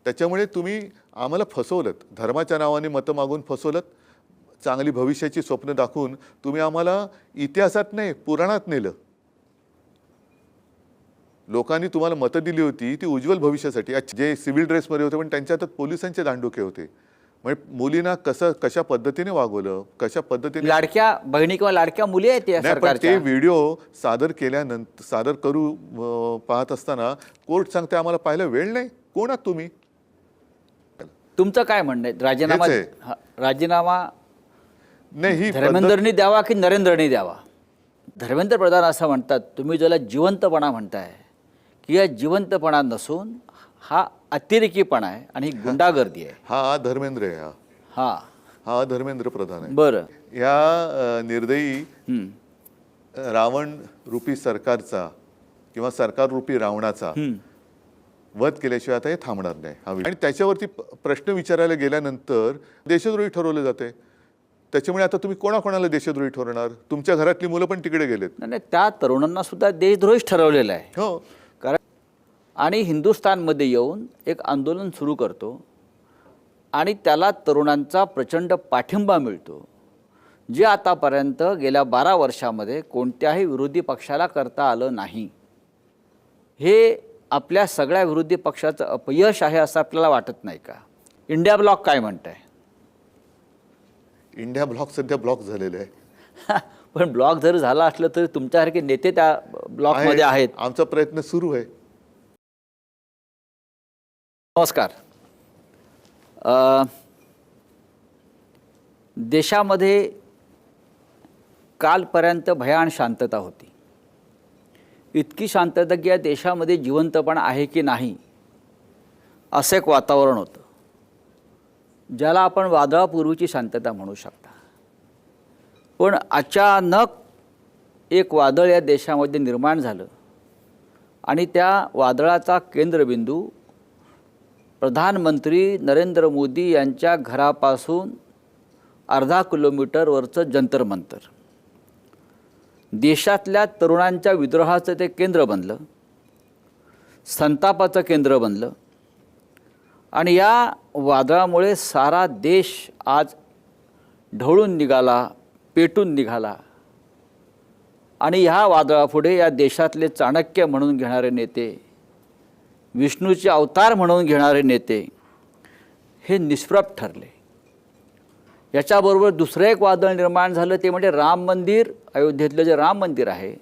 त्याच्यामुळे तुम्ही आम्हाला फसवलत, धर्माच्या नावाने मतं मागून फसवलत, चांगली भविष्याची स्वप्न दाखवून तुम्ही आम्हाला इतिहासात नाही पुराणात नेलं. लोकांनी तुम्हाला मतं दिली होती ती उज्ज्वल भविष्यासाठी. जे सिव्हिल ड्रेसमध्ये होते पण त्यांच्या हातात पोलिसांचे दांडुके होते. म्हणजे मुलींना कशा पद्धतीने वागवलं, कशा पद्धतीने लाडक्या बहिणी किंवा लाडक्या मुली आहेत या नाही, पण सरकारच्या. ते व्हिडिओ सादर करू पाहत असताना कोर्ट सांगते आम्हाला पाहायला वेळ नाही. कोण आहात तुम्ही? तुमचं काय म्हणणं आहे? राजीनामा हेच आहे. राजीनामा नाही, ही धर्मेंद्रनी द्यावा की नरेंद्रनी द्यावा? धर्मेंद्र प्रधान असं म्हणतात, तुम्ही ज्याला जिवंतपणा म्हणताय की या जिवंतपणा नसून हा अतिरेकीपणा आहे आणि ही गुंडागर्दी आहे. हा धर्मेंद्र आहे. हा हा धर्मेंद्र प्रधान आहे. बरं. या निर्दयी रावण रूपी सरकारचा किंवा सरकार रूपी रावणाचा वध केल्याशिवाय आता हे थांबणार नाही हा विषय. आणि त्याच्यावरती प्रश्न विचारायला गेल्यानंतर देशद्रोही ठरवले जाते. त्याच्यामुळे आता तुम्ही कोणाकोणाला देशद्रोही ठरवणार? तुमच्या घरातली मुलं पण तिकडे गेलेत. नाही, त्या तरुणांना सुद्धा देशद्रोहीच ठरवलेलं आहे. हो. कारण आणि हिंदुस्थानमध्ये येऊन एक आंदोलन सुरू करतो आणि त्याला तरुणांचा प्रचंड पाठिंबा मिळतो, जे आतापर्यंत गेल्या 12 वर्षामध्ये कोणत्याही विरोधी पक्षाला करता आलं नाही. हे आपल्या सगळ्या विरोधी पक्षाचं अपयश आहे असं आपल्याला वाटत नाही का? इंडिया ब्लॉक काय म्हणत आहे? इंडिया ब्लॉक सध्या ब्लॉक झालेले आहे. पण ब्लॉक जर झाला असलं तरी तुमच्यासारखे नेते त्या ब्लॉकमध्ये आहेत. आमचा प्रयत्न सुरू आहे. नमस्कार. देशामध्ये कालपर्यंत भयान शांतता होती. इतकी शांतता की या देशामध्ये जिवंतपणा आहे की नाही असं एक वातावरण होतं, ज्याला आपण वादळापूर्वीची शांतता म्हणू शकता. पण अचानक एक वादळ या देशामध्ये निर्माण झालं आणि त्या वादळाचा केंद्रबिंदू प्रधानमंत्री नरेंद्र मोदी यांच्या घरापासून अर्धा किलोमीटरवरचं जंतर मंतर. देशातल्या तरुणांच्या विद्रोहाचं ते केंद्र बनलं, संतापाचं केंद्र बनलं आणि या वादळामुळे सारा देश आज ढवळून निघाला, पेटून निघाला. आणि ह्या वादळापुढे या देशातले चाणक्य म्हणून घेणारे नेते, विष्णूचे अवतार म्हणून घेणारे नेते हे निष्प्रभ ठरले. याच्याबरोबर दुसरं एक वादळ निर्माण झालं, ते म्हणजे राम मंदिर. अयोध्येतलं जे राम मंदिर आहे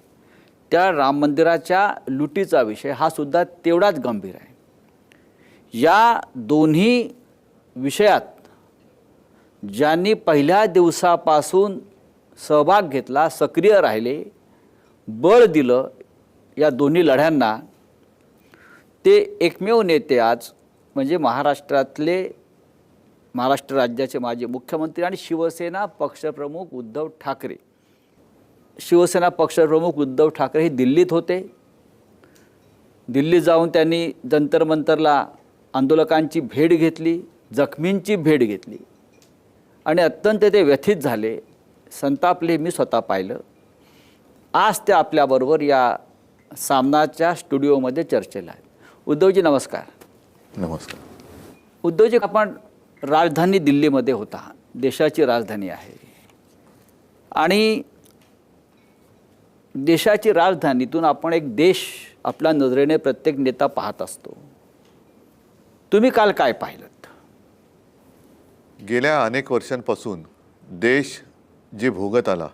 त्या राम मंदिराच्या लुटीचा विषय हा सुद्धा तेवढाच गंभीर आहे. या दोन्ही विषयात ज्यांनी पहिल्या दिवसापासून सहभाग घेतला, सक्रिय राहिले, बळ दिलं या दोन्ही लढ्यांना, ते एकमेव नेते आज म्हणजे महाराष्ट्र राज्याचे माजी मुख्यमंत्री आणि शिवसेना पक्षप्रमुख उद्धव ठाकरे. शिवसेना पक्षप्रमुख उद्धव ठाकरे हे दिल्लीत होते. दिल्लीत जाऊन त्यांनी जंतर मंतरला आंदोलकांची भेट घेतली, जखमींची भेट घेतली आणि अत्यंत ते व्यथित झाले, संतापले. मी स्वतः पाहिलं. आज ते आपल्याबरोबर या सामनाच्या स्टुडिओमध्ये चर्चेला आहेत. उद्धवजी नमस्कार. नमस्कार. उद्धवजी, आपण राजधानी दिल्लीमध्ये होता, देशाची राजधानी आहे आणि देशाची राजधानीतून आपण एक देश आपल्या नजरेने प्रत्येक नेता पाहत असतो. तुम्ही काल काय पाहिलं? गेल्या अनेक वर्षांपासून देश जे भोगत आला,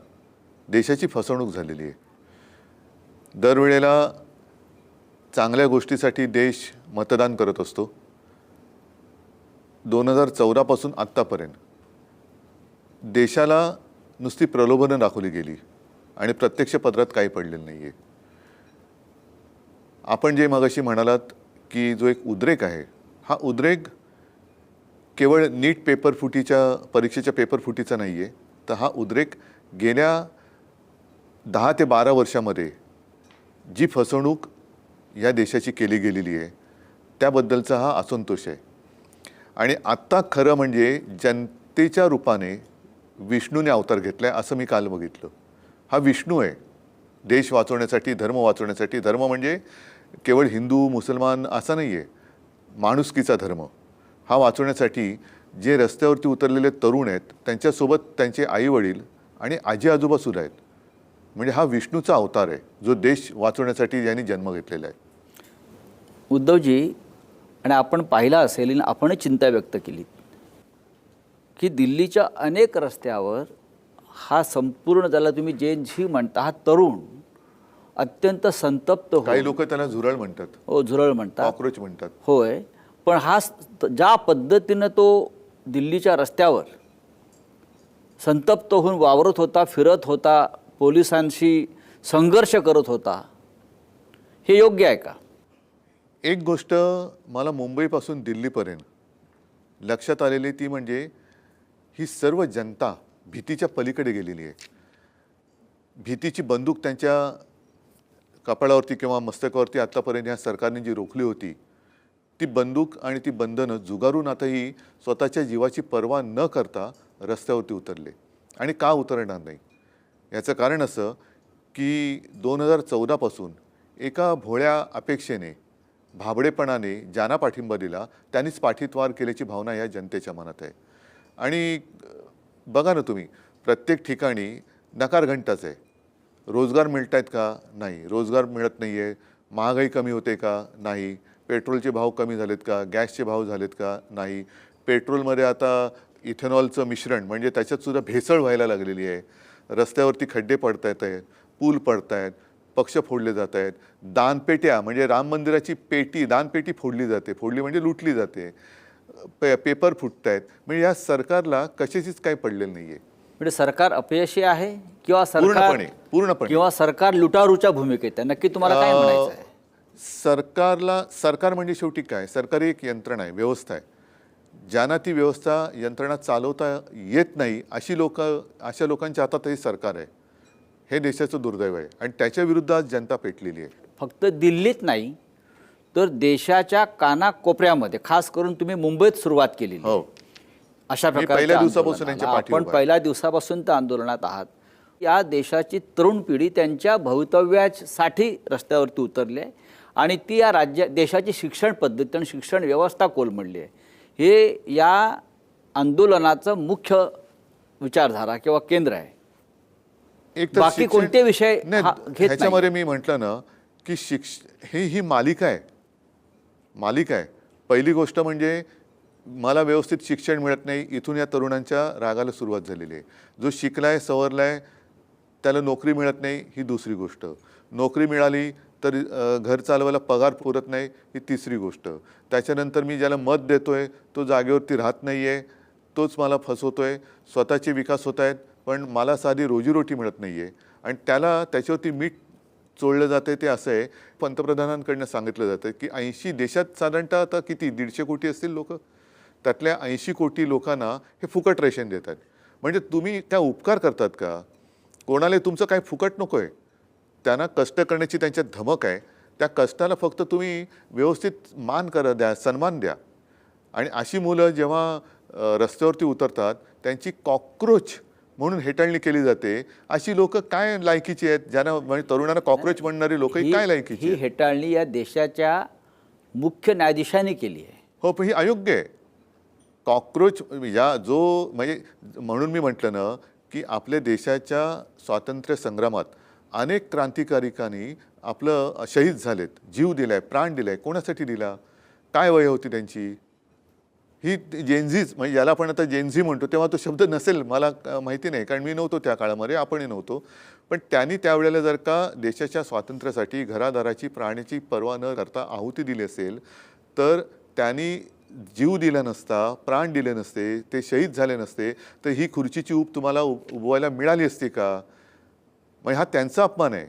देशाची फसवणूक झालेली आहे. दरवेळेला चांगल्या गोष्टीसाठी देश मतदान करत असतो. 2014 पासून आत्तापर्यंत देशाला नुसती प्रलोभनं दाखवली गेली आणि प्रत्यक्ष पदरात काही पडलेलं नाही आहे. आपण जे मगाशी म्हणालात की जो एक उद्रेक आहे, हा उद्रेक केवळ नीट परीक्षेच्या पेपर फुटीचा नाही आहे, तर हा उद्रेक गेल्या 10 ते 12 वर्षामध्ये जी फसवणूक या देशाची केली गेलेली आहे त्याबद्दलचा हा असंतोष आहे. आणि आत्ता खरं म्हणजे जनतेच्या रूपाने विष्णूने अवतार घेतला आहे असं मी काल बघितलं. हा विष्णू आहे देश वाचवण्यासाठी, धर्म वाचवण्यासाठी. धर्म म्हणजे केवळ हिंदू मुसलमान असा नाही आहे, माणुसकीचा धर्म. हा वाचवण्यासाठी जे रस्त्यावरती उतरलेले तरुण आहेत त्यांच्यासोबत त्यांचे आईवडील आणि आजी आजोबा सुद्धा आहेत. म्हणजे हा विष्णूचा अवतार आहे जो देश वाचवण्यासाठी यांनी जन्म घेतलेला आहे. उद्धवजी, आणि आपण पाहिलं असेल आणि आपण चिंता व्यक्त केली की दिल्लीच्या अनेक रस्त्यावर हा संपूर्ण, ज्याला तुम्ही जेन झी म्हणता, हा तरुण अत्यंत संतप्त काही लोक त्याला झुरळ म्हणतात, हो, झुरळ म्हणतात, कॉक्रोच म्हणतात. होय. पण हा ज्या पद्धतीनं तो दिल्लीच्या रस्त्यावर संतप्त होऊन वावरत होता, फिरत होता, पोलिसांशी संघर्ष करत होता, हे योग्य आहे का? एक गोष्ट मला मुंबईपासून दिल्लीपर्यंत लक्षात आलेली ती म्हणजे ही सर्व जनता भीतीच्या पलीकडे गेलेली आहे. भीतीची बंदूक त्यांच्या कपाळावरती किंवा मस्तकावरती आत्तापर्यंत ह्या सरकारने जी रोखली होती ती बंदूक आणि ती बंधनं जुगारून आताही स्वतःच्या जीवाची पर्वा न करता रस्त्यावरती उतरले. आणि का उतरणार नाही याचं कारण असं की 2014पासून एका भोळ्या अपेक्षेने, भाबडेपणाने ज्यांना पाठिंबा दिला त्यांनीच पाठीतवार केल्याची भावना या जनतेच्या मनात आहे. आणि बघा ना तुम्ही, प्रत्येक ठिकाणी नकार घंटाच आहे. रोजगार मिळत आहेत का? नाही. रोजगार मिळत नाही आहे. महागाई कमी होते का? नाही. पेट्रोलचे भाव कमी झालेत का? गॅसचे भाव झालेत का? नाही. पेट्रोलमध्ये आता इथेनॉलचं मिश्रण म्हणजे त्याच्यातसुद्धा भेसळ व्हायला लागलेली आहे. रस्त्यावरती खड्डे पडत आहेत, पूल पडत आहेत, पक्ष फोडले जात आहेत, दानपेट्या म्हणजे राम मंदिराची पेटी, दानपेटी फोडली जाते, फोडली म्हणजे लुटली जाते, पेपर फुटत आहेत. म्हणजे या सरकारला कशाचीच काही पडलेलं नाही आहे. म्हणजे सरकार अपयशी आहे किंवा सरकार पूर्णपणे किंवा सरकार लुटारूच्या भूमिकेत आहे? नक्की तुम्हाला काय म्हणायचं आहे? सरकार म्हणजे शेवटी काय, सरकारी एक यंत्रणा आहे, व्यवस्था आहे. ज्यांना ती व्यवस्था यंत्रणा चालवता येत नाही अशा लोकांच्या हातात हे सरकार आहे. हे देशाचं दुर्दैव आहे आणि त्याच्या विरुद्ध आज जनता पेटलेली आहे. फक्त दिल्लीत नाही तर देशाच्या कानाकोपऱ्यामध्ये, खास करून तुम्ही मुंबईत सुरुवात केली. हो, अशा प्रकारे पहिल्या दिवसापासून आपण पहिल्या दिवसापासून त्या आंदोलनात आहात. या देशाची तरुण पिढी त्यांच्या भवितव्यासाठी रस्त्यावरती उतरली आहे आणि ती या देशाची शिक्षण पद्धती आणि शिक्षण व्यवस्था कोलमडली आहे. हे या आंदोलनाचं मुख्य विचारधारा किंवा केंद्र आहे. बाकी कोणते विषय घेत नाही. ह्याच्यामध्ये मी म्हटलं ना की ही मालिका आहे. पहिली गोष्ट म्हणजे मला व्यवस्थित शिक्षण मिळत नाही, इथून या तरुणांच्या रागाला सुरुवात झालेली आहे. जो शिकलाय, सवरलाय, त्याला नोकरी मिळत नाही, ही दुसरी गोष्ट. नोकरी मिळाली तर घर चालवायला पगार पुरत नाही, ही तिसरी गोष्ट. त्याच्यानंतर मी ज्याला मत देतोय तो जागेवरती राहत नाही आहे, तोच मला फसवतोय. स्वतःचे विकास होत आहेत पण मला साधी रोजीरोटी मिळत नाही आहे आणि त्याच्यावरती मीठ चोळलं जाते. ते असं आहे, पंतप्रधानांकडनं सांगितलं जातं की 80 देशात साधारणतः आता किती 150 कोटी असतील लोक, त्यातल्या 80 कोटी लोकांना हे फुकट रेशन देतात. म्हणजे तुम्ही काय उपकार करतात का? कोणाला तुमचं काय फुकट नको आहे, त्यांना कष्ट करण्याची त्यांच्यात धमक आहे. त्या कष्टाला फक्त तुम्ही व्यवस्थित मान द्या, सन्मान द्या. आणि अशी मुलं जेव्हा रस्त्यावरती उतरतात त्यांची कॉक्रोच म्हणून हेटाळणी केली जाते. अशी लोक काय लायकीची आहेत? ज्यांना म्हणजे तरुणांना कॉक्रोच म्हणणारी लोक काय लायकीची? ही हेटाळणी या देशाच्या मुख्य न्यायाधीशांनी केली आहे. हो, पण ही अयोग्य आहे. कॉक्रोच म्हणजे म्हणून मी म्हटलं ना की आपल्या देशाच्या स्वातंत्र्य संग्रामात अनेक क्रांतिकारिकांनी आपलं शहीद झालेत, जीव दिलाय, प्राण दिलाय. कोणासाठी दिला? काय वय होती त्यांची? ही जेनझीच, म्हणजे याला आपण आता जेनझी म्हणतो, तेव्हा तो शब्द नसेल, मला माहिती नाही, कारण मी नव्हतो त्या काळामध्ये, आपणही नव्हतो. पण त्यांनी त्यावेळेला जर का देशाच्या स्वातंत्र्यासाठी घरादाराची, प्राण्याची पर्वा न करता आहुती दिली असेल तर त्यांनी जीव दिला नसता, प्राण दिले नसते, ते शहीद झाले नसते तर ही खुर्चीची ऊब तुम्हाला उभवायला मिळाली असती का? म्हणजे हा त्यांचा अपमान आहे.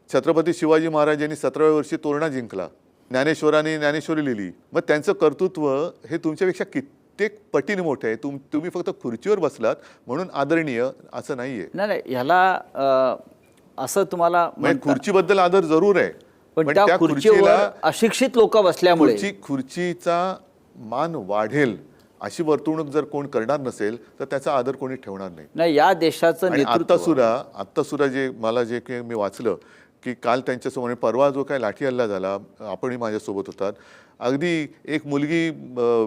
छत्रपती शिवाजी महाराजांनी 17व्या वर्षी तोरणा जिंकला, ज्ञानेश्वरांनी ज्ञानेश्वरी लिहिली. मग त्यांचं कर्तृत्व हे तुमच्यापेक्षा कित्येक पटीने मोठे आहे. तुम्ही फक्त खुर्चीवर बसलात म्हणून आदरणीय असं नाहीये. नाही, ह्याला असं तुम्हाला खुर्चीबद्दल आदर जरूर आहे, पण त्या खुर्चीवर अशिक्षित लोक बसल्यामुळे खुर्चीचा मान वाढेल अशी वर्तवणूक जर कोण करणार नसेल तर त्याचा आदर कोणी ठेवणार नाही. या देशाचं आत्ता सुद्धा मी वाचलं की काल त्यांच्यासमोर, परवा जो काय लाठी हल्ला झाला, आपणही माझ्यासोबत होतात, अगदी एक मुलगी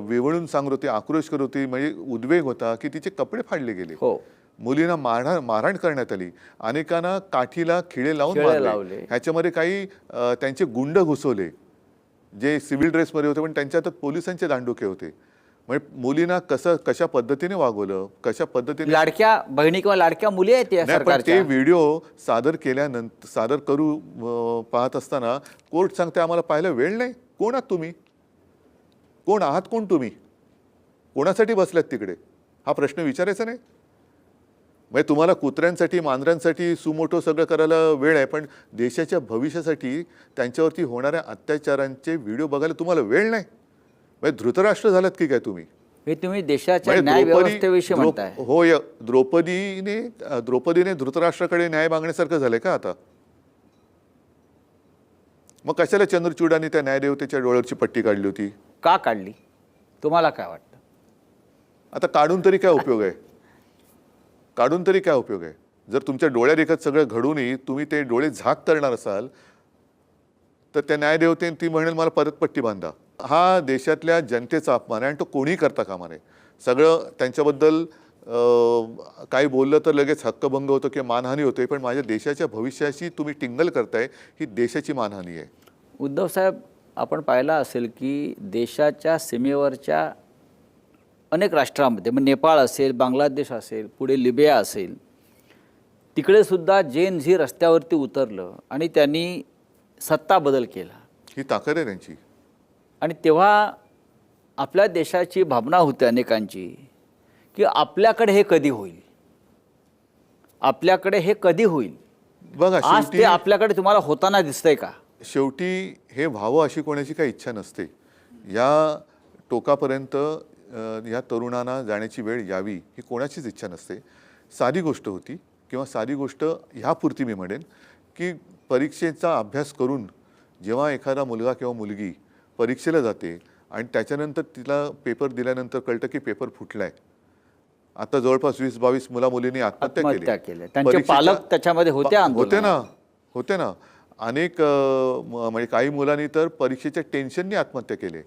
विवळून सांगत होती, आक्रोश करत होती, म्हणजे उद्वेग होता की तिचे कपडे फाडले गेले. हो. मुलींना मारहाण करण्यात आली, अनेकांना काठीला खिळे लावून खिळे मारले. लावले. ह्याच्यामध्ये काही त्यांचे गुंड घुसवले जे सिव्हिल ड्रेसमध्ये होते, पण त्यांच्या हातात पोलिसांचे दांडुके होते. म्हणजे मुलींना कशा पद्धतीने वागवलं, कशा पद्धतीने लाडक्या बहिणी किंवा लाडक्या मुली आहेत या नाही, पण सरकारच्या. ते व्हिडिओ सादर करू पाहत असताना कोर्ट सांगते आम्हाला पाहायला वेळ नाही. कोण आहात तुम्ही? कोण आहात तुम्ही? कोणासाठी बसल्यात तिकडे? हा प्रश्न विचारायचा नाही. म्हणजे तुम्हाला कुत्र्यांसाठी, मांजरांसाठी सुमोटो सगळं करायला वेळ आहे, पण देशाच्या भविष्यासाठी त्यांच्यावरती होणाऱ्या अत्याचारांचे व्हिडिओ बघायला तुम्हाला वेळ नाही. म्हणजे धृतराष्ट्र झालात की काय तुम्ही? हे तुम्ही देशाच्या म्हणजे न्याय व्यवस्थेविषयी म्हणताय. होय, द्रौपदीने धृतराष्ट्राकडे न्याय मागण्यासारखं झालंय का आता? मग कशाला चंद्रचूडाने त्या न्यायदेवतेच्या डोळ्याची पट्टी काढली होती? का काढली? तुम्हाला काय वाटतं? आता काढून तरी काय उपयोग आहे? काढून तरी काय उपयोग आहे? जर तुमच्या डोळ्यादेखत सगळं घडूनही तुम्ही ते डोळे झाक करणार असाल तर त्या न्यायदेवतेने ती म्हणेल मला परत पट्टी बांधा. हा देशातल्या जनतेचा अपमान आहे आणि तो कोणीही करता कामा नये. सगळं त्यांच्याबद्दल काही बोललं तर लगेच हक्कभंग होतो किंवा मानहानी होते, पण माझ्या देशाच्या भविष्याशी तुम्ही टिंगल करताय, ही देशाची मानहानी आहे. उद्धव साहेब, आपण पाहिलं असेल की देशाच्या सीमेवरच्या अनेक राष्ट्रांमध्ये, मग नेपाळ असेल, बांगलादेश असेल, पुढे लिबिया असेल, तिकडे सुद्धा जेन झी रस्त्यावरती उतरलं आणि त्यांनी सत्ता बदल केला. ही ताकद आहे त्यांची. आणि तेव्हा आपल्या देशाची भावना होती अनेकांची की आपल्याकडे हे कधी होईल, आपल्याकडे हे कधी होईल. बघा, आज ते आपल्याकडे तुम्हाला होताना दिसतंय का? शेवटी हे व्हावं अशी कोणाची काही इच्छा नसते. या टोकापर्यंत या तरुणांना जाण्याची वेळ यावी ही कोणाचीच इच्छा नसते. साधी गोष्ट होती, किंवा साधी गोष्ट ह्यापुरती मी म्हणेन की परीक्षेचा अभ्यास करून जेव्हा एखादा मुलगा किंवा मुलगी परीक्षेला जाते आणि त्याच्यानंतर तिला पेपर दिल्यानंतर कळतं की पेपर फुटलाय. आता जवळपास 20-22 मुला-मुलींनी आत्महत्या केली. त्यांचे पालक त्याच्यामध्ये होते होते ना. अनेक म्हणजे काही मुलांनी तर परीक्षेच्या टेन्शननी आत्महत्या केली.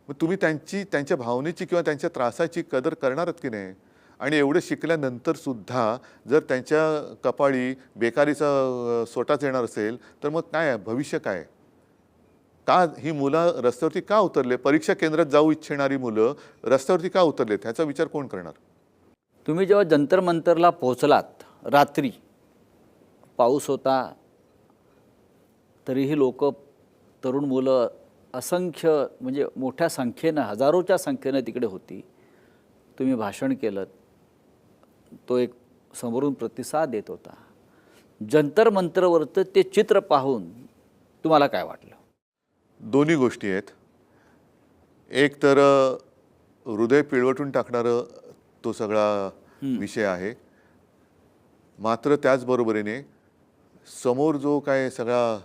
मग तुम्ही त्यांच्या भावनेची किंवा त्यांच्या त्रासाची कदर करणारच की नाही? आणि एवढं शिकल्यानंतर सुद्धा जर त्यांच्या कपाळी बेकारीचा सोटाच येणार असेल तर मग काय आहे भविष्य? काय का ही मुलं रस्त्यावरती का उतरले? परीक्षा केंद्रात जाऊ इच्छिणारी मुलं रस्त्यावरती का उतरलेत ह्याचा विचार कोण करणार? तुम्ही जेव्हा जंतर मंतरला पोहोचलात रात्री, पाऊस होता, तरीही लोक, तरुण मुलं असंख्य, म्हणजे मोठ्या संख्येनं, हजारोच्या संख्येनं तिकडे होती. तुम्ही भाषण केलं, तो एक समोरून प्रतिसाद देत होता. जंतर मंतरवरचं ते चित्र पाहून तुम्हाला काय वाटलं? दोन्ही गोष्टी आहेत. एक तर हृदय पिळवटून टाकणारं तो सगळा विषय आहे. मात्र त्याचबरोबरीने समोर जो काय सगळा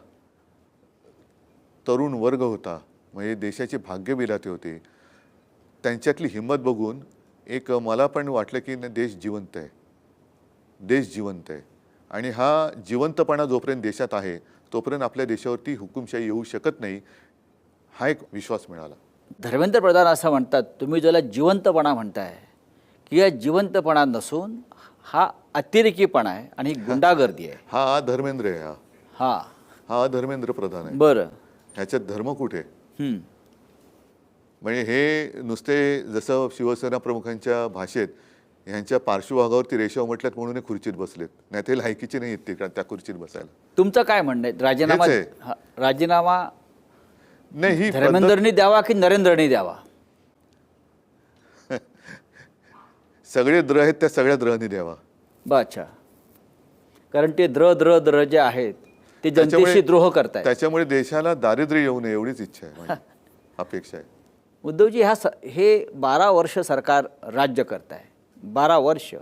तरुण वर्ग होता, म्हणजे देशाचे भाग्य विधाते होते, त्यांच्यातली हिंमत बघून एक मला पण वाटलं की देश जिवंत आहे. देश जिवंत आहे आणि हा जिवंतपणा जोपर्यंत देशात आहे तोपर्यंत आपल्या देशावरती हुकुमशाही येऊ शकत नाही, हा एक विश्वास मिळाला. धर्मेंद्र प्रधान असं म्हणतात, तुम्ही ज्याला जिवंतपणा म्हणताय की या जिवंतपणा नसून हा अतिरेकीपणा आहे आणि ही गुंडागर्दी आहे. हा धर्मेंद्र आहे. हा धर्मेंद्र प्रधान आहे. बरं, ह्याच्यात धर्म कुठे? म्हणजे हे नुसते जसं शिवसेना प्रमुखांच्या भाषेत ह्यांच्या पार्श्वभागावरती रेषा उमटल्यात म्हणून खुर्चीत बसलेत, नाही ते लायकीचे नाही येते त्या खुर्चीत बसायला. तुमचं काय म्हणणं आहे? राजीनामा नाही ही धर्मेंद्रनी द्यावा की नरेंद्रनी द्यावा? सगळे द्र आहेत त्या सगळ्या द्रनी द्यावा. अच्छा, कारण ते द्र जे आहेत ते जनतेशी द्रोह करतायत. त्याच्यामुळे देशाला दारिद्र्य येऊ नये एवढीच इच्छा आहे, माझी अपेक्षा आहे. उद्धवजी, हे 12 वर्ष सरकार राज्य करत आहे, 12 वर्ष,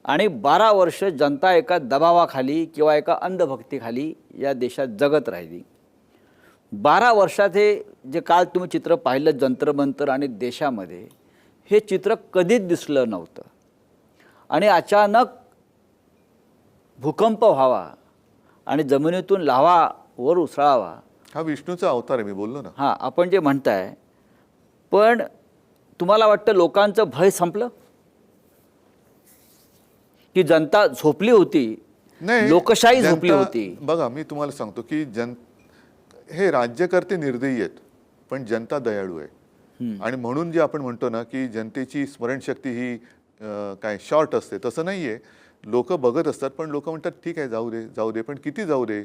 आणि 12 वर्ष जनता एका दबावाखाली किंवा एका अंधभक्तीखाली या देशात जगत राहिली. 12 वर्षात हे जे काल तुम्ही चित्र पाहिलं जंतर मंतर आणि देशामध्ये, हे चित्र कधीच दिसलं नव्हतं. आणि अचानक भूकंप व्हावा आणि जमिनीतून लाव्हा वर उसळावा हा विष्णूचा अवतार आहे, मी बोललो ना. हां, आपण जे म्हणताय, पण तुम्हाला वाटतं लोकांचं भय संपलं? की जनता झोपली होती, नाही, लोकशाही झोपली जनता- होती? बघा, मी तुम्हाला सांगतो की हे राज्यकर्ते निर्दयी आहेत, पण जनता दयाळू आहे. आणि म्हणून जे आपण म्हणतो ना की जनतेची स्मरणशक्ती ही काय शॉर्ट असते, तसं नाही आहे. लोक बघत असतात, पण लोक म्हणतात ठीक आहे, जाऊ दे जाऊ दे, पण किती जाऊ दे.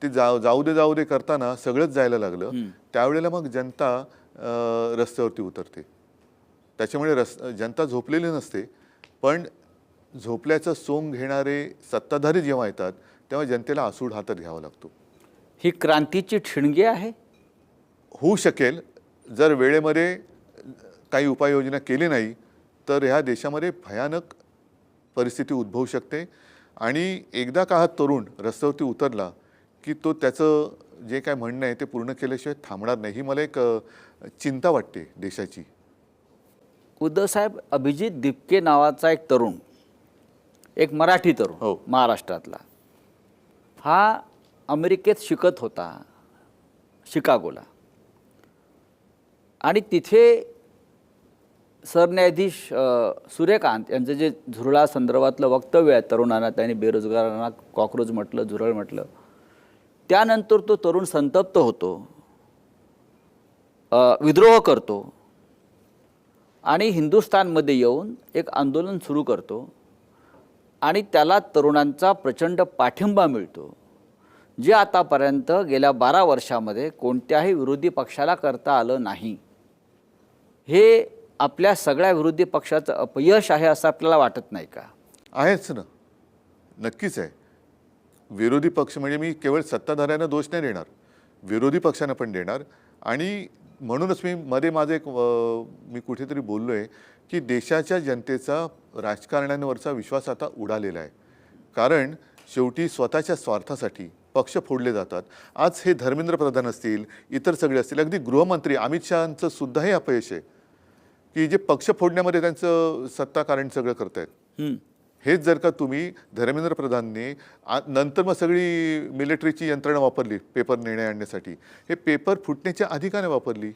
ते जाऊ दे करताना सगळंच जायला लागलं. त्यावेळेला मग जनता रस्त्यावरती उतरते. त्याच्यामुळे जनता झोपलेली नसते, पण झोपल्याचं सोंग घेणारे सत्ताधारी जेव्हा येतात तेव्हा जनतेला आसूड हातात घ्यावा लागतो. ही क्रांतीची ठिणगी आहे? होऊ शकेल जर वेळेमध्ये काही उपाययोजना केली नाही तर ह्या देशामध्ये भयानक परिस्थिती उद्भवू शकते. आणि एकदा का हा तरुण रस्त्यावरती उतरला की तो त्याचं जे काय म्हणणं आहे ते पूर्ण केल्याशिवाय थांबणार नाही. ही मला एक चिंता वाटते देशाची. उद्धव साहेब, अभिजित दिपके नावाचा एक तरुण, एक मराठी तरुण, हो. महाराष्ट्रातला, हा अमेरिकेत शिकत होता, शिकागोला. आणि तिथे सरन्यायाधीश सूर्यकांत यांचं जे झुरळा संदर्भातलं वक्तव्य आहे, तरुणांना त्यांनी बेरोजगारांना कॉकरोच म्हटलं, झुरळ म्हटलं, त्यानंतर तो तरुण संतप्त होतो, विद्रोह करतो आणि हिंदुस्थानमध्ये येऊन एक आंदोलन सुरू करतो. आणि त्याला तरुणांचा प्रचंड पाठिंबा मिळतो, जे आतापर्यंत गेल्या 12 वर्षामध्ये कोणत्याही विरोधी पक्षाला करता आलं नाही. हे आपल्या सगळ्या विरोधी पक्षाचं अपयश आहे असं आपल्याला वाटत नाही का? आहेच ना, नक्कीच आहे. विरोधी पक्ष म्हणजे मी केवळ सत्ताधाऱ्यांना दोष नाही देणार, विरोधी पक्षांना पण देणार. आणि म्हणूनच मी मध्ये माझं एक मी कुठेतरी बोललो आहे की देशाच्या जनतेचा राजकारण्यांवरचा विश्वास आता उडालेला आहे. कारण शेवटी स्वतःच्या स्वार्थासाठी पक्ष फोडले जातात. आज हे धर्मेंद्र प्रधान असतील, इतर सगळे असतील, अगदी गृहमंत्री अमित शहांचं सुद्धा हे अपयश आहे की जे पक्ष फोडण्यामध्ये त्यांचं सत्ताकारण सगळं करतायत. हेच जर का तुम्ही धर्मेंद्र प्रधानने नंतर मग सगळी मिलिटरीची यंत्रणा वापरली पेपर निर्णय आणण्यासाठी, हे पेपर फुटण्याच्या आधी का नाही वापरली?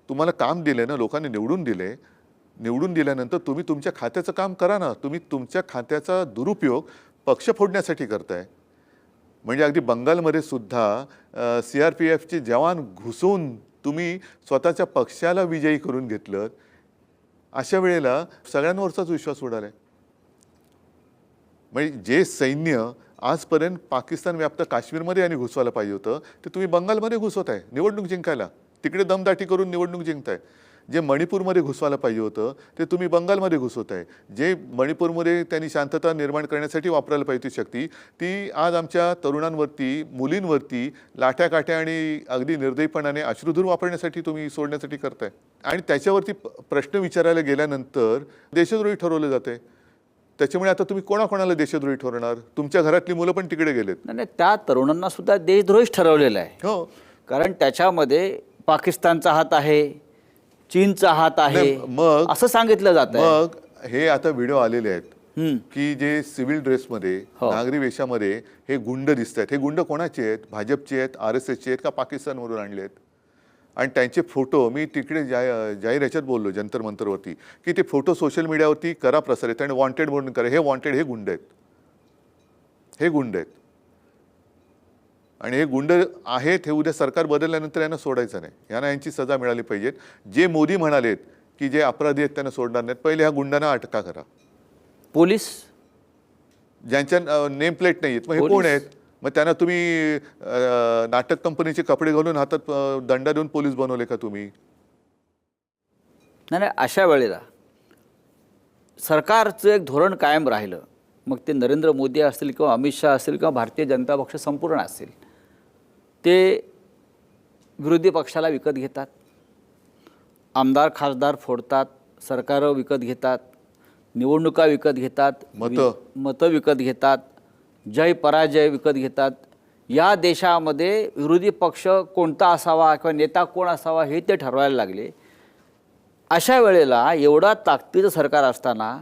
तुम्हाला काम दिले ना, लोकांनी निवडून दिले. निवडून दिल्यानंतर तुम्ही तुमच्या खात्याचं काम करा ना. तुम्ही तुमच्या खात्याचा दुरुपयोग पक्ष फोडण्यासाठी करताय. म्हणजे अगदी बंगालमध्ये सुद्धा CRPFचे जवान घुसून तुम्ही स्वतःच्या पक्षाला विजयी करून घेतलं. अशा वेळेला सगळ्यांवरचाच विश्वास उडाला आहे. म्हणजे जे सैन्य आजपर्यंत पाकिस्तान व्याप्त काश्मीरमध्ये आणि घुसवायला पाहिजे होतं ते तुम्ही बंगालमध्ये घुसवताय निवडणूक जिंकायला. तिकडे दमदाटी करून निवडणूक जिंकताय. जे मणिपूरमध्ये घुसवायला पाहिजे होतं ते तुम्ही बंगालमध्ये घुसवताय. जे मणिपूरमध्ये त्यांनी शांतता निर्माण करण्यासाठी वापरायला पाहिजे ती शक्ती, ती आज आमच्या तरुणांवरती, मुलींवरती लाठ्याकाठ्या आणि अगदी निर्दयीपणाने अश्रुधूर वापरण्यासाठी तुम्ही सोडण्यासाठी करताय. आणि त्याच्यावरती प्रश्न विचारायला गेल्यानंतर देशद्रोही ठरवले जाते. त्याच्यामुळे आता तुम्ही कोणाकोणाला देशद्रोही ठरवणार? तुमच्या घरातली मुलं पण तिकडे गेलेत. नाही, त्या तरुणांना सुद्धा देशद्रोहीच ठरवलेला आहे. हो, कारण त्याच्यामध्ये पाकिस्तानचा हात आहे, चीनचा हात आहे, मग असं सांगितलं जातं. मग हे आता व्हिडिओ आलेले आहेत की जे सिव्हिल ड्रेसमध्ये, नागरी वेशामध्ये हे गुंड दिसत आहेत. हे गुंड कोणाचे आहेत? भाजपचे आहेत, RSSचे आहेत का पाकिस्तानवरून आणले आहेत? आणि त्यांचे फोटो मी तिकडे जाहीर ह्याच्यात बोललो जंतर मंतरवरती की ते फोटो सोशल मीडियावरती करा प्रसारित आणि वॉन्टेड म्हणून करा. हे वॉन्टेड, हे गुंड आहेत, हे गुंड आहेत. आणि हे गुंड आहेत, हे उद्या सरकार बदलल्यानंतर यांना सोडायचं नाही. यांना यांची सजा मिळाली पाहिजे. जे मोदी म्हणालेत की जे अपराधी आहेत त्यांना सोडणार नाहीत, पहिले ह्या गुंडांना अटका करा. पोलीस ज्यांच्या नेम प्लेट नाही आहेत मग हे कोण आहेत? मग त्यांना तुम्ही नाटक कंपनीचे कपडे घालून हातात दंडा देऊन पोलीस बनवले का तुम्ही? नाही, अशा वेळेला सरकारचं एक धोरण कायम राहिलं, मग ते नरेंद्र मोदी असतील किंवा अमित शहा असतील किंवा भारतीय जनता पक्ष संपूर्ण असेल, ते विरोधी पक्षाला विकत घेतात, आमदार खासदार फोडतात, सरकारं विकत घेतात, निवडणुका विकत घेतात, मतं विकत घेतात, जय पराजय विकत घेतात. या देशामध्ये विरोधी पक्ष कोणता असावा किंवा नेता कोण असावा हे ते ठरवायला लागले. अशा वेळेला एवढा ताकदीचं सरकार असताना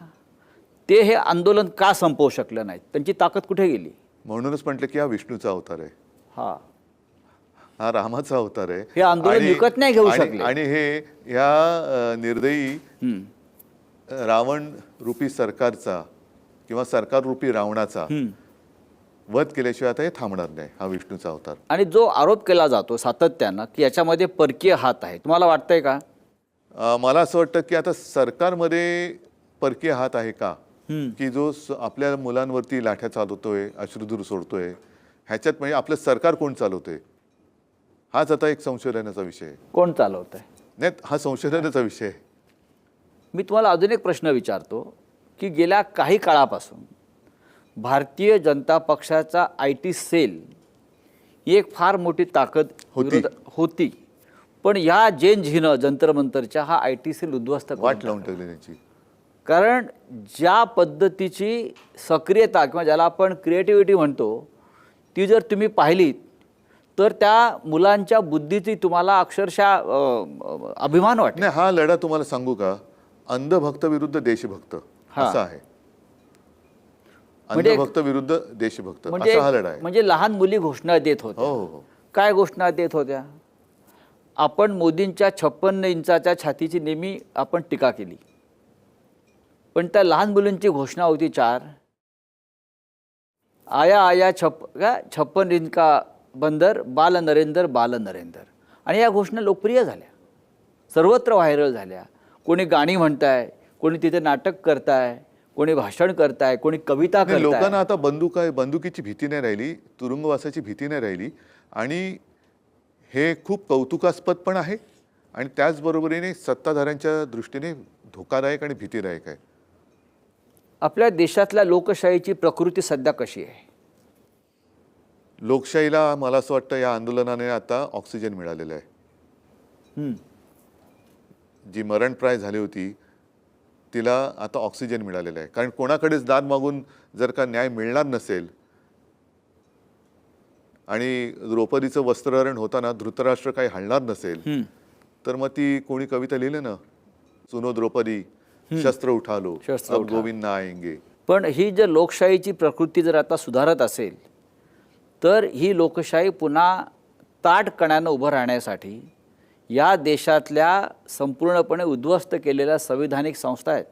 ते हे आंदोलन का संपवू शकलं नाहीत? त्यांची ताकद कुठे गेली? म्हणूनच म्हटलं की हा विष्णूचा अवतार आहे. हां, हा रामाचा अवतार आहे. हे आंदोलन विकत नाही घेऊ शकले. आणि हे ह्या निर्दयी रावण रूपी सरकारचा किंवा सरकार रूपी रावणाचा वध केल्याशिवाय आता हे थांबणार नाही हा विष्णूचा अवतार. आणि जो आरोप केला जातो सातत्यानं की याच्यामध्ये परकीय हात आहे, तुम्हाला वाटतंय का? मला असं वाटतं की आता सरकारमध्ये परकीय हात आहे का, की जो आपल्या मुलांवरती लाठ्या चालवतोय, अश्रुधूर सोडतोय, ह्याच्यात म्हणजे आपलं सरकार कोण चालवतोय हाच आता एक संशोधनाचा विषय आहे. कोण चालवत आहे? नाही, हा संशोधनाचा विषय आहे. मी तुम्हाला अजून एक प्रश्न विचारतो की गेल्या काही काळापासून भारतीय जनता पक्षाचा IT सेल ही एक फार मोठी ताकद होती, पण या जैन झीनं जंतर मंतरच्या हा IT सेल उद्ध्वस्त वाट लावून ठेवली त्यांची. कारण ज्या पद्धतीची सक्रियता किंवा ज्याला आपण क्रिएटिव्हिटी म्हणतो ती जर तुम्ही पाहिलीत तर त्या मुलांच्या बुद्धीची तुम्हाला अक्षरशः अभिमान वाटतो. नाही, हा लढा तुम्हाला सांगू का, अंधभक्त विरुद्ध देशभक्त असा आहे. अंधभक्त विरुद्ध देशभक्त असा हा लढा आहे. म्हणजे लहान मुली घोषणा देत होत्या. हो. काय घोषणा देत होत्या? आपण मोदींच्या 56 इंचाच्या छातीची नेहमी आपण टीका केली, पण त्या लहान मुलींची घोषणा होती 4, आया आया 56 इंच का बंदर, बाल नरेंद्र बाल नरेंद्र. आणि या घोषणा लोकप्रिय झाल्या, सर्वत्र व्हायरल झाल्या. कोणी गाणी म्हणताय, कोणी तिथे नाटक करताय, कोणी भाषण करताय, कोणी कविता करताय. लोकांना आता बंदुकीची भीती नाही राहिली, तुरुंगवासाची भीती नाही राहिली. आणि हे खूप कौतुकास्पद पण आहे आणि त्याचबरोबरीने सत्ताधाऱ्यांच्या दृष्टीने धोकादायक आणि भीतीदायक आहे. आपल्या देशातल्या लोकशाहीची प्रकृती सध्या कशी आहे? लोकशाहीला मला असं वाटतं या आंदोलनाने आता ऑक्सिजन मिळालेलं आहे. जी मरणप्राय झाली होती तिला आता ऑक्सिजन मिळालेलं आहे. कारण कोणाकडेच दाद मागून जर का न्याय मिळणार नसेल आणि द्रौपदीचं वस्त्रहरण होताना धृतराष्ट्र काही हलणार नसेल तर मग ती कोणी कविता लिहिली ना, सुनो द्रौपदी शस्त्र उठा लो अब गोविंद ना आएंगे. पण ही जर लोकशाहीची प्रकृती जर आता सुधारत असेल तर ही लोकशाही पुन्हा ताठकण्यानं उभं राहण्यासाठी या देशातल्या संपूर्णपणे उद्ध्वस्त केलेल्या संविधानिक संस्था आहेत,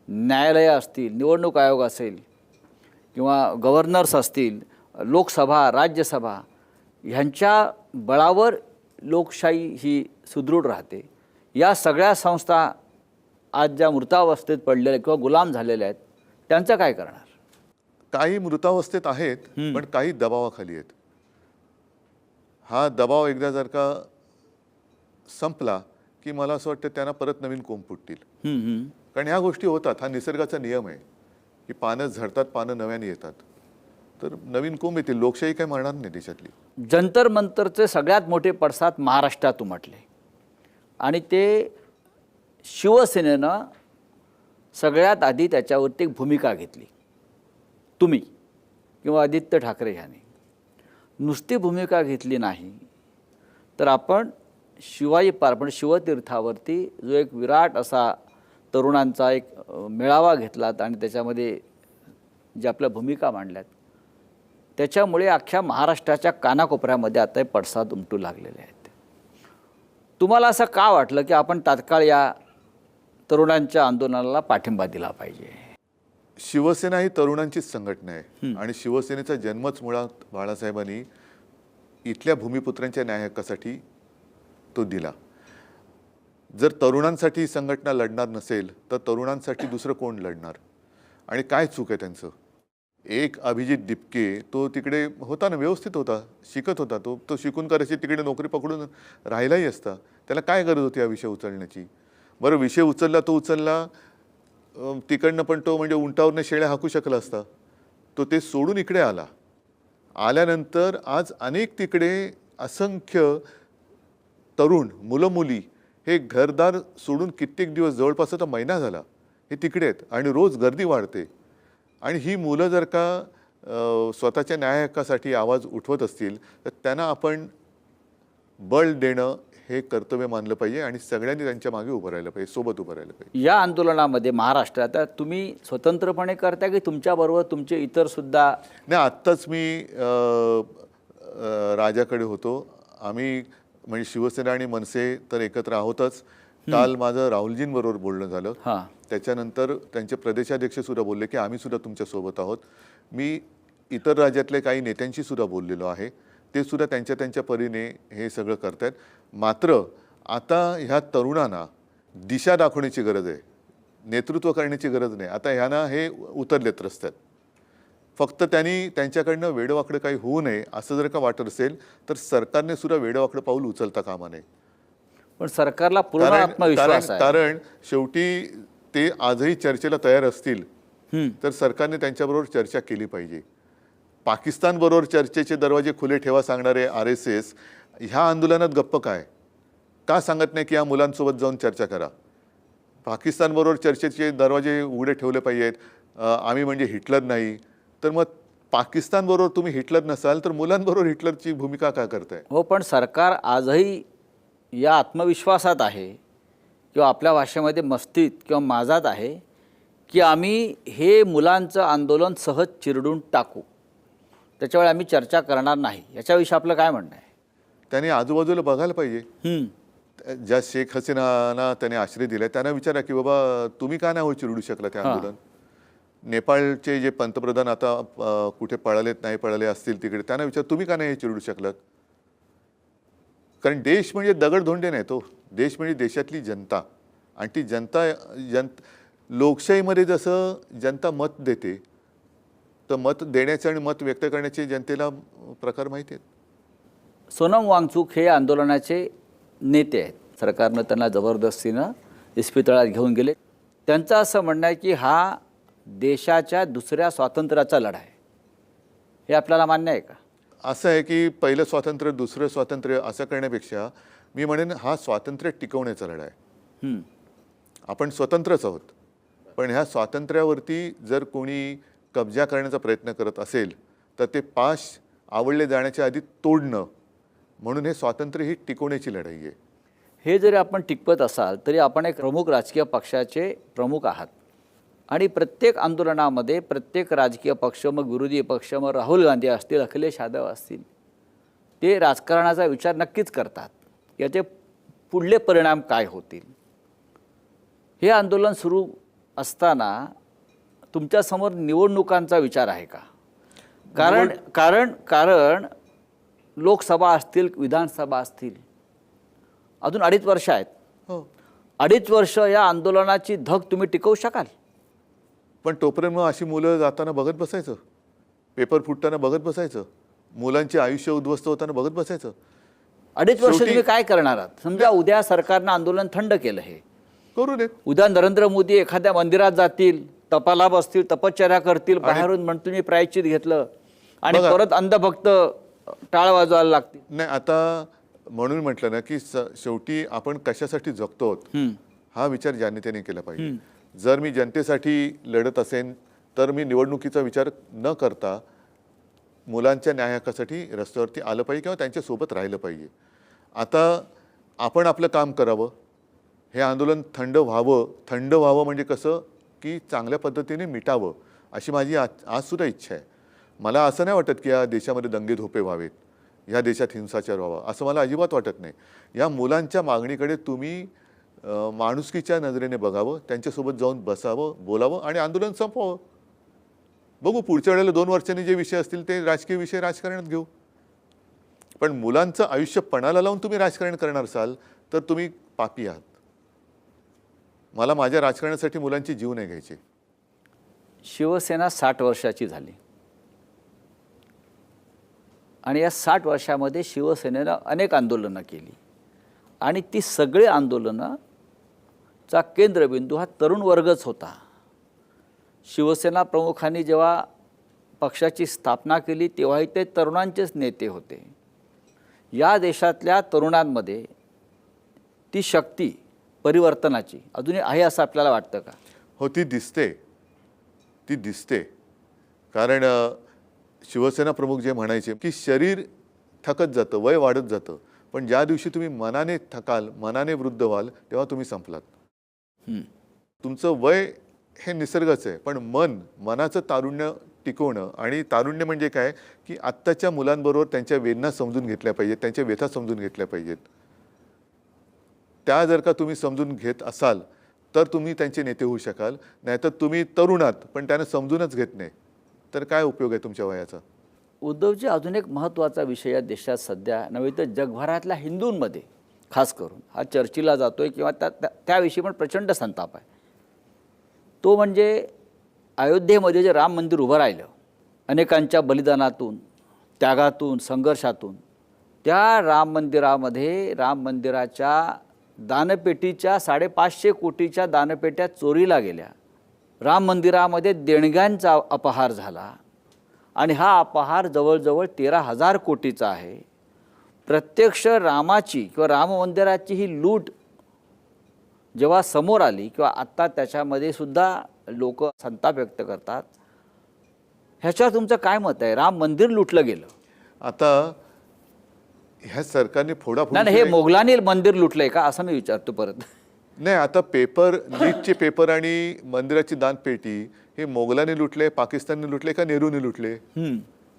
न्यायालयं असतील, निवडणूक आयोग असेल किंवा गव्हर्नर्स असतील, लोकसभा, राज्यसभा, ह्यांच्या बळावर लोकशाही ही सुदृढ राहते. या सगळ्या संस्था आज ज्या मृतावस्थेत पडलेल्या किंवा गुलाम झालेल्या आहेत त्यांचं काय करणार? काही मृतावस्थेत आहेत पण काही दबावाखाली आहेत. हा दबाव एकदा जर का संपला की मला असं वाटतं त्यांना परत नवीन कोंब फुटतील. कारण ह्या गोष्टी होतात, हा निसर्गाचा नियम आहे की पानं झडतात, पानं नव्याने येतात, तर नवीन कोंब येतील. लोकशाही काही मरणार नाही देशातली. जंतर मंतरचे सगळ्यात मोठे पडसाद महाराष्ट्रात उमटले आणि ते शिवसेनेनं सगळ्यात आधी त्याच्यावरती एक भूमिका घेतली. तुम्ही किंवा आदित्य ठाकरे ह्याने नुसती भूमिका घेतली नाही तर आपण शिवाई पार्वण शिवतीर्थावरती जो एक विराट असा तरुणांचा एक मेळावा घेतलात आणि त्याच्यामध्ये ज्या आपल्या भूमिका मांडल्यात त्याच्यामुळे अख्ख्या महाराष्ट्राच्या कानाकोपऱ्यामध्ये आता हे पडसाद उमटू लागलेले आहेत. तुम्हाला असं का वाटलं की आपण तात्काळ या तरुणांच्या आंदोलनाला पाठिंबा दिला पाहिजे? शिवसेना ही तरुणांचीच संघटना आहे आणि शिवसेनेचा जन्मच मुळात बाळासाहेबांनी इथल्या भूमिपुत्रांच्या न्याय हक्कासाठी तो दिला. जर तरुणांसाठी संघटना लढणार नसेल तर तरुणांसाठी दुसरं कोण लढणार? आणि काय चूक आहे त्यांचं? एक अभिजित दिपके तो तिकडे होता ना, व्यवस्थित होता, शिकत होता, तो शिकून करायची तिकडे नोकरी पकडून राहिलाही असता. त्याला काय गरज होती हा विषय उचलण्याची? बरं, विषय उचलला तो उचलला तिकडनं, पण तो म्हणजे उंटावरनं शेळ्या हाकू शकला असता. तो ते सोडून इकडे आला. आल्यानंतर आज अनेक तिकडे असंख्य तरुण मुलं मुली हे घरदार सोडून कित्येक दिवस, जवळपास आता महिना झाला, हे तिकडे आहेत आणि रोज गर्दी वाढते. आणि ही मुलं जर का स्वतःच्या न्याय हक्कासाठी आवाज उठवत असतील तर त्यांना आपण बळ देणं हे कर्तव्य मानलं पाहिजे आणि सगळ्यांनी त्यांच्या मागे उभं राहिलं पाहिजे, सोबत उभं राहिलं पाहिजे. या आंदोलनामध्ये महाराष्ट्रात तुम्ही स्वतंत्रपणे करता की तुमच्याबरोबर तुमचे इतर सुद्धा? नाही, आत्ताच मी राजाकडे होतो आम्ही म्हणजे शिवसेना आणि मनसे तर एकत्र आहोतच. काल माझं राहुलजींबरोबर बोलणं झालं. हां त्याच्यानंतर त्यांचे प्रदेशाध्यक्ष सुद्धा बोलले की आम्ही सुद्धा तुमच्या सोबत आहोत. मी इतर राज्यातले काही नेत्यांशी सुद्धा बोललेलो आहे. ते सुद्धा त्यांच्या त्यांच्या परीने हे सगळं करतायत. मात्र आता ह्या तरुणांना दिशा दाखवण्याची गरज आहे, नेतृत्व करण्याची गरज नाही. आता ह्यांना हे उतरलेत रस्त्यात. फक्त त्यांनी त्यांच्याकडनं वेडवाकडं काही होऊ नये असं जर का वाटत असेल तर सरकारने सुद्धा वेडवाकडं पाऊल उचलता कामा नये. पण सरकारला पूर्ण कारण आत्मविश्वास आहे. कारण शेवटी ते आजही चर्चेला तयार असतील हम्म. तर सरकारने त्यांच्याबरोबर चर्चा केली पाहिजे. पाकिस्तानबरोबर चर्चेचे दरवाजे खुले ठेवा सांगणारे RSS ह्या आंदोलनात गप्प काय का सांगत नाही की या मुलांसोबत जाऊन चर्चा करा. पाकिस्तानबरोबर चर्चेचे दरवाजे उघडे ठेवले पाहिजेत. आम्ही म्हणजे हिटलर नाही. तर मग पाकिस्तानबरोबर तुम्ही हिटलर नसाल तर मुलांबरोबर हिटलरची भूमिका का करताय? हो, पण सरकार आजही या आत्मविश्वासात आहे किंवा आपल्या भाषेमध्ये मस्तीत किंवा माजात आहे की आम्ही हे मुलांचं आंदोलन सहज चिरडून टाकू, त्याच्यावेळी आम्ही चर्चा करणार नाही. याच्याविषयी आपलं काय म्हणणं आहे? त्याने आजूबाजूला बघायला पाहिजे. ज्या शेख हसीनाना त्याने आश्रय दिलाय त्यांना विचारा की बाबा तुम्ही का नाही चिरडू शकला ते आंदोलन. नेपाळचे जे पंतप्रधान आता कुठे पळालेत नाही पळाले असतील तिकडे त्यांना विचार तुम्ही का नाही हे चिरडू शकलात. कारण देश म्हणजे दगडधोंडे नाही, तो देश म्हणजे देशातली जनता. आणि ती जनता लोकशाहीमध्ये जसं जनता मत देते तर मत देण्याचे आणि मत व्यक्त करण्याचे जनतेला प्रकार माहिती आहेत. सोनम वांगचूक हे आंदोलनाचे नेते आहेत. सरकारनं त्यांना जबरदस्तीनं इस्पितळात घेऊन गेले. त्यांचं असं म्हणणं आहे की हा देशाच्या दुसऱ्या स्वातंत्र्याचा लढा आहे. हे आपल्याला मान्य आहे का? असं आहे की पहिलं स्वातंत्र्य दुसरं स्वातंत्र्य असं करण्यापेक्षा मी म्हणेन हा स्वातंत्र्य टिकवण्याचा लढा आहे. आपण स्वतंत्रच आहोत, पण ह्या स्वातंत्र्यावरती जर कोणी कब्जा करण्याचा प्रयत्न करत असेल तर ते पाश आवडले जाण्याच्या आधी तोडणं, म्हणून हे स्वातंत्र्य ही टिकवण्याची लढाई आहे. हे जरी आपण टिकवत असाल तरी आपण एक प्रमुख राजकीय पक्षाचे प्रमुख आहात आणि प्रत्येक आंदोलनामध्ये प्रत्येक राजकीय पक्ष, मग विरोधी पक्ष, मग राहुल गांधी असतील, अखिलेश यादव असतील, ते राजकारणाचा विचार नक्कीच करतात याचे पुढले परिणाम काय होतील. हे आंदोलन सुरू असताना तुमच्यासमोर निवडणुकांचा विचार आहे का? कारण लोकसभा असतील, विधानसभा असतील, अजून 2.5 वर्ष आहेत. 2.5 वर्ष या आंदोलनाची धग तुम्ही टिकवू शकाल? पण तोपर्यंत मग अशी मुलं जाताना बघत बसायचं, पेपर फुटताना बघत बसायचं, मुलांचे आयुष्य उद्ध्वस्त होताना बघत बसायचं. 2.5 वर्ष तुम्ही काय करणार आहात? समजा उद्या सरकारनं आंदोलन थंड केलं, हे करू देत. उद्या नरेंद्र मोदी एखाद्या मंदिरात जातील, तपाला बसतील, तपश्चर्या करतील, बाहेरून म्हणतील मी प्रायश्चित घेतलं आणि परत अंधभक्त टाळ वाजवायला लागतील. नाही, आता म्हणून म्हटलं ना की शेवटी आपण कशासाठी जगतो हा विचार जनतेने केला पाहिजे. जर मी जनतेसाठी लढत असेन तर मी निवडणुकीचा विचार न करता मुलांच्या न्याय हक्कासाठी रस्त्यावरती आलं पाहिजे किंवा त्यांच्यासोबत राहिलं पाहिजे. आता आपण आपलं काम करावं, हे आंदोलन थंड व्हावं म्हणजे कसं की चांगल्या पद्धतीने मिटावं अशी माझी आजसुद्धा इच्छा आहे. मला असं नाही वाटत की या देशामध्ये दंगे धोपे व्हावेत, ह्या देशात हिंसाचार व्हावा, असं मला अजिबात वाटत नाही. या मुलांच्या मागणीकडे तुम्ही माणुसकीच्या नजरेने बघावं, त्यांच्यासोबत जाऊन बसावं, बोलावं आणि आंदोलन संपवावं. बघू पुढच्या वेळेला 2 वर्षांनी जे विषय असतील ते राजकीय विषय राजकारणात घेऊ. पण मुलांचं आयुष्य पणाला लावून तुम्ही राजकारण करणार असाल तर तुम्ही पापी आहात. मला माझ्या राजकारणासाठी मुलांची जीव नाही घ्यायचे. शिवसेना 60 वर्षाची झाली आणि या 60 वर्षामध्ये शिवसेनेनं अनेक आंदोलनं केली आणि ती सगळी आंदोलनाचा केंद्रबिंदू हा तरुण वर्गच होता. शिवसेना प्रमुखांनी जेव्हा पक्षाची स्थापना केली तेव्हाही ते तरुणांचेच नेते होते. या देशातल्या तरुणांमध्ये ती शक्ती परिवर्तनाची अजूनही आहे असं आपल्याला वाटतं का? हो, ती दिसते. कारण शिवसेना प्रमुख जे म्हणायचे की शरीर थकत जातं, वय वाढत जातं, पण ज्या दिवशी तुम्ही मनाने थकाल, मनाने वृद्ध व्हाल तेव्हा तुम्ही संपलात. तुमचं वय हे निसर्गाचं आहे, पण मनाचं तारुण्य टिकवणं आणि तारुण्य म्हणजे काय की आत्ताच्या मुलांबरोबर त्यांच्या वेदना समजून घेतल्या पाहिजेत, त्यांच्या व्यथा समजून घेतल्या पाहिजेत. त्या जर का तुम्ही समजून घेत असाल तर तुम्ही त्यांचे नेते होऊ शकाल. नाहीतर तुम्ही तरुणात पण त्यांना समजूनच घेत नाही तर काय उपयोग आहे तुमच्या वयाचा. उद्धवजी, अजून एक महत्त्वाचा विषय या देशात सध्या नव्हे तर जगभरातल्या हिंदूंमध्ये खास करून हा चर्चेला जातोय किंवा त्याविषयी पण प्रचंड संताप आहे. तो म्हणजे अयोध्येमध्ये जे राम मंदिर उभं राहिलं, अनेकांच्या बलिदानातून, त्यागातून, संघर्षातून, त्या राम मंदिरामध्ये राम मंदिराच्या दानपेटीच्या 550 कोटीच्या दानपेट्या चोरीला गेल्या. राम मंदिरामध्ये देणग्यांचा अपहार झाला आणि हा अपहार जवळजवळ 13,000 कोटीचा आहे. प्रत्यक्ष रामाची किंवा राम मंदिराची ही लूट जेव्हा समोर आली किंवा आत्ता त्याच्यामध्ये सुद्धा लोक संताप व्यक्त करतात, ह्याच्यावर तुमचं काय मत आहे? राम मंदिर लुटलं गेलं. आता ह्या सरकारने फोडाफोडी नाही, हे मोगलांनी मंदिर लुटलंय का असं मी विचारतो परत. नाही, आता पेपर लीडचे पेपर आणि मंदिराची दानपेटी हे मोगलांनी लुटले, पाकिस्तानने लुटले का नेहरूने लुटले?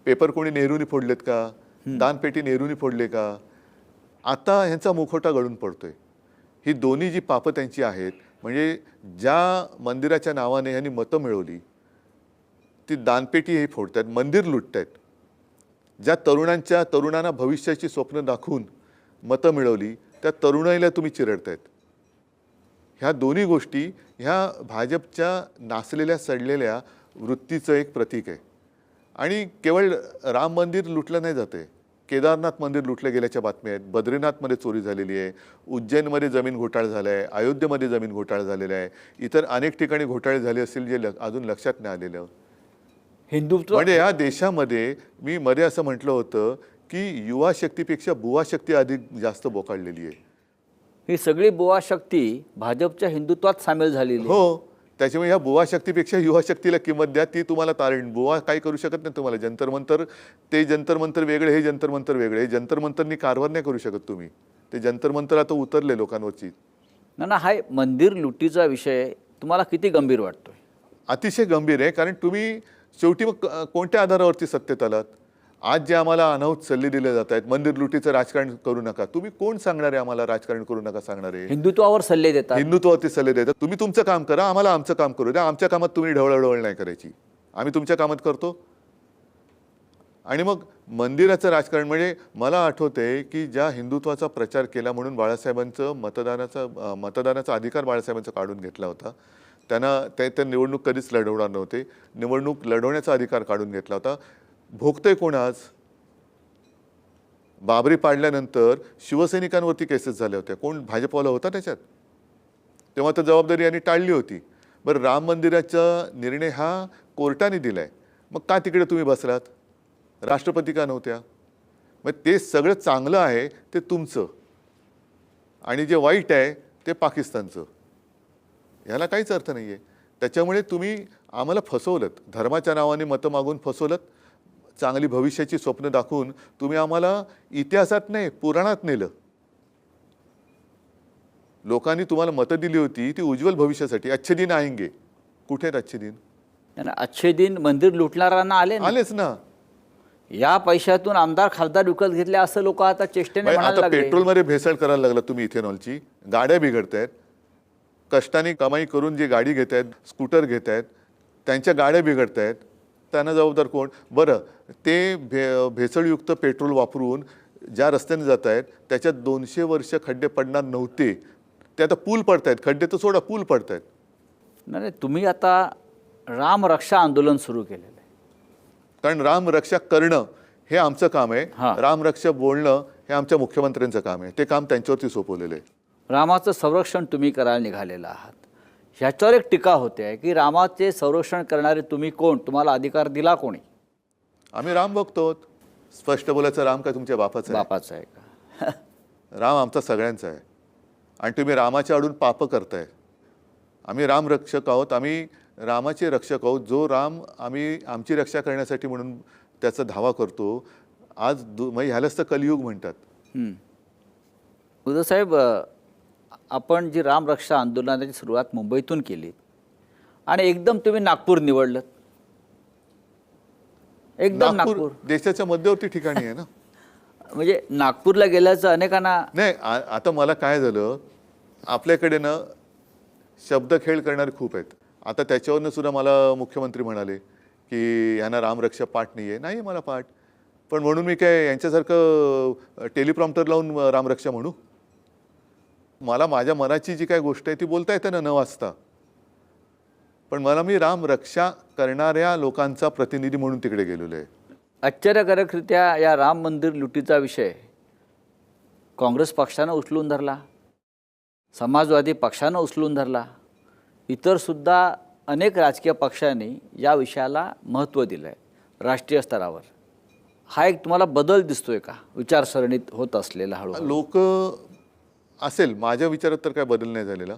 पेपर कोणी नेहरूने फोडलेत का? दानपेटी नेहरूने फोडले का? आता ह्यांचा मुखवटा गळून पडतोय. ही दोन्ही जी पापं त्यांची आहेत, म्हणजे ज्या मंदिराच्या नावाने ह्यांनी मतं मिळवली ती दानपेटी हे फोडतात, मंदिर लुटतायत. ज्या तरुणांना भविष्याची स्वप्न दाखवून मतं मिळवली त्या तरुणाईला तुम्ही चिरडतायत. ह्या दोन्ही गोष्टी ह्या भाजपच्या नासलेल्या सडलेल्या वृत्तीचं एक प्रतीक आहे. आणि केवळ राम मंदिर लुटलं नाही जाते, केदारनाथ मंदिर लुटले गेल्याच्या बातम्या आहेत. बद्रीनाथमध्ये चोरी झालेली आहे, उज्जैनमध्ये जमीन घोटाळा झाला आहे, अयोध्येमध्ये जमीन घोटाळा झालेला आहे, इतर अनेक ठिकाणी घोटाळे झाले असतील जे अजून लक्षात नाही आलेलं. हिंदुत्व म्हणजे या देशामध्ये मी मध्ये असं म्हटलं होतं की युवा शक्तीपेक्षा बुवा शक्ती अधिक जास्त बोकाळलेली आहे. ही सगळी बुवा शक्ती भाजपच्या हिंदुत्वात सामील झालेली आहे. हो, त्याच्यामुळे ह्या बुवा शक्तीपेक्षा युवा शक्तीला किंमत द्या, ती तुम्हाला तारण. बुवा काही करू शकत नाही तुम्हाला. जंतर मंतर, ते जंतर मंतर वेगळे, हे जंतर मंतर वेगळे. हे जंतर मंतरनी कारभार नाही करू शकत तुम्ही. ते जंतर मंतर आता उतरले लोकांवरची. ना हा मंदिर लुटीचा विषय तुम्हाला किती गंभीर वाटतोय? अतिशय गंभीर आहे. कारण तुम्ही शेवटी मग कोणत्या आधारावरती सत्तेत आलात? आज जे आम्हाला अनाहूत सल्ले दिले जात आहेत, मंदिर लुटीचं राजकारण करू नका, तुम्ही कोण सांगणार आहे आम्हाला राजकारण करू नका सांगणार आहे? हिंदुत्वावर सल्ले देतात. हिंदुत्वावरती सल्ले देतात. तुम्ही तुमचं काम करा, आम्हाला आमचं काम करू द्या. आमच्या कामात तुम्ही ढवळाढवळ नाही करायची, आम्ही तुमच्या कामात करतो. आणि मग मंदिराचं राजकारण म्हणजे मला आठवतंय की ज्या हिंदुत्वाचा प्रचार केला म्हणून बाळासाहेबांचं मतदानाचा अधिकार बाळासाहेबांचा काढून घेतला होता. त्यांना ते निवडणूक कधीच लढवणार नव्हते. निवडणूक लढवण्याचा अधिकार काढून घेतला होता. भोगतोय कोण आज? बाबरी पाडल्यानंतर शिवसैनिकांवरती केसेस झाल्या होत्या. कोण भाजपवाला होता त्याच्यात? तेव्हा तर जबाबदारी यांनी टाळली होती. बरं, राम मंदिराचा निर्णय हा कोर्टाने दिलाय, मग का तिकडे तुम्ही बसलात? राष्ट्रपती का नव्हत्या? मग ते सगळं चांगलं आहे ते तुमचं आणि जे वाईट आहे ते पाकिस्तानचं. ह्याला काहीच अर्थ नाही आहे. त्याच्यामुळे तुम्ही आम्हाला फसवलंत, धर्माच्या नावाने मतं मागून फसवलंत. चांगली भविष्याची स्वप्न दाखवून तुम्ही आम्हाला इतिहासात नाही पुराणात नेलं. लोकांनी तुम्हाला मतं दिली होती ती उज्ज्वल भविष्यासाठी. अच्छे दिन आएंगे, कुठे आहेत अच्छे दिन? अच्छे दिन मंदिर लुटणाऱ्यांना आलेच ना. या पैशातून आमदार खासदार विकत घेतले असं लोक आता चेष्टेने म्हणायला आता लागले. पेट्रोलमध्ये भेसळ करायला लागला तुम्ही इथेनॉलची. गाड्या बिघडतायत. कष्टाने कमाई करून जे गाडी घेत आहेत, स्कूटर घेत आहेत, त्यांच्या गाड्या बिघडत आहेत. त्यांना जबाबदार कोण? बरं, ते भेसळयुक्त पेट्रोल वापरून ज्या रस्त्याने जात आहेत त्याच्यात 200 वर्ष खड्डे पडणार नव्हते, ते आता पूल पडत आहेत. खड्डे तर सोडा, पूल पडत आहेत. नाही, तुम्ही आता राम रक्षा आंदोलन सुरू केलेलं आहे. कारण राम रक्षा करणं हे आमचं काम आहे. हां. राम रक्षा बोलणं हे आमच्या मुख्यमंत्र्यांचं काम आहे. ते काम त्यांच्यावरती सोपवलेलं आहे. रामाचं संरक्षण तुम्ही करायला निघालेलं आहात. ह्याच्यावर एक टीका होते आहे की रामाचे संरक्षण करणारे तुम्ही कोण? तुम्हाला अधिकार दिला कोणी? आम्ही राम बघतो. स्पष्ट बोलायचं, राम काय तुमच्या बापाचं आहे? बापाचं आहे का? राम आमचा सगळ्यांचा आहे. आणि तुम्ही रामाच्या आडून पाप करताय. आम्ही राम रक्षक आहोत, आम्ही रामाचे रक्षक आहोत. जो राम आम्ही आमची रक्षा करण्यासाठी म्हणून त्याचा धावा करतो. आज ह्यालाच तर कलियुग म्हणतात. उद्धवसाहेब, आपण जी राम रक्षा आंदोलनाची सुरुवात मुंबईतून केली आणि एकदम तुम्ही नागपूर निवडलं, एकदम नागपूर नागपूर. देशाच्या मध्यवर्ती ठिकाणी आहे ना. म्हणजे नागपूरला गेल्याचं अनेकांना नाही आता मला काय झालं, आपल्याकडे ना शब्दखेळ करणारे खूप आहेत. आता त्याच्यावरनं सुद्धा मला मुख्यमंत्री म्हणाले की यांना रामरक्षा पाठ नाही आहे. नाही मला पाठ, पण म्हणून मी काय यांच्यासारखं टेलिप्रॉम्प्टर लावून रामरक्षा म्हणू? मला माझ्या मनाची जी काय गोष्ट आहे ती बोलता येते ना न वाचता. पण मी रामरक्षा करणाऱ्या लोकांचा प्रतिनिधी म्हणून तिकडे गेलेलो आहे. आश्चर्यकारकरित्या या राम मंदिर लुटीचा विषय काँग्रेस पक्षानं उचलून धरला, समाजवादी पक्षानं उचलून धरला, इतरसुद्धा अनेक राजकीय पक्षांनी या विषयाला महत्त्व दिलं आहे राष्ट्रीय स्तरावर. हा एक तुम्हाला बदल दिसतोय का विचारसरणीत होत असलेला हळूहळू? लोक असेल, माझ्या विचारात तर काय बदल नाही झालेला.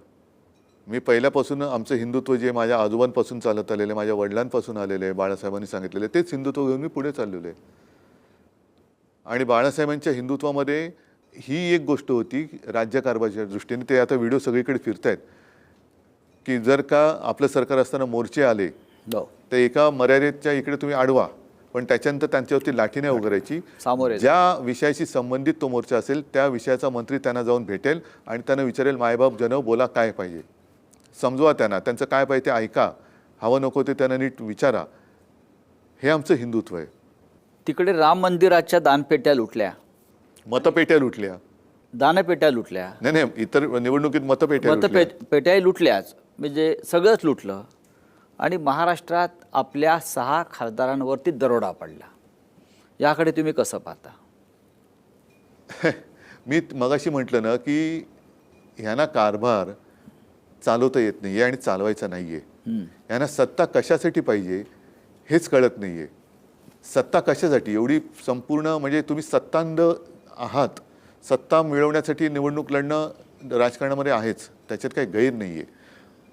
मी पहिल्यापासून आमचं हिंदुत्व जे माझ्या आजोबांपासून चालत आलेलं आहे, माझ्या वडिलांपासून आलेलं आहे, बाळासाहेबांनी सांगितलेलं आहे, तेच हिंदुत्व घेऊन मी पुढे चाललेलो आहे. आणि बाळासाहेबांच्या हिंदुत्वामध्ये ही एक गोष्ट होती राज्यकारभाराच्या दृष्टीने. ते आता व्हिडिओ सगळीकडे फिरत आहेत की जर का आपलं सरकार असताना मोर्चे आले तर एका मर्यादेच्या इकडे तुम्ही अडवा, पण त्याच्यानंतर त्यांच्यावरती लाठी नाही उगारायची. सामोरे ज्या विषयाशी संबंधित तो मोर्चा असेल त्या विषयाचा मंत्री त्यांना जाऊन भेटेल आणि त्यांना विचारेल, मायबाप जनव बोला काय पाहिजे, समजवा त्यांना, त्यांचं काय पाहिजे ते ऐका, हवं नको ते त्यांना नीट विचारा. हे आमचं हिंदुत्व आहे. तिकडे राम मंदिराच्या दानपेट्या लुटल्या, मतपेट्या लुटल्या. दानपेट्या लुटल्या, नाही, इतर निवडणुकीत मतपेट्या लुटल्या. पेट्याही लुटल्याच, म्हणजे सगळंच लुटलं. आणि महाराष्ट्रात आपल्या 6 खासदारांवरती दरोडा पडला. याकडे तुम्ही कसं पाहता? मी मगाशी म्हटलं ना की ह्यांना कारभार चालवता येत नाही आहे आणि चालवायचा नाही आहे. यांना सत्ता कशासाठी पाहिजे हेच कळत नाही आहे. सत्ता कशासाठी एवढी संपूर्ण, म्हणजे तुम्ही सत्तांध आहात, सत्ता मिळवण्यासाठी निवडणूक लढणं राजकारणामध्ये आहेच, त्याच्यात काही गैर नाही आहे.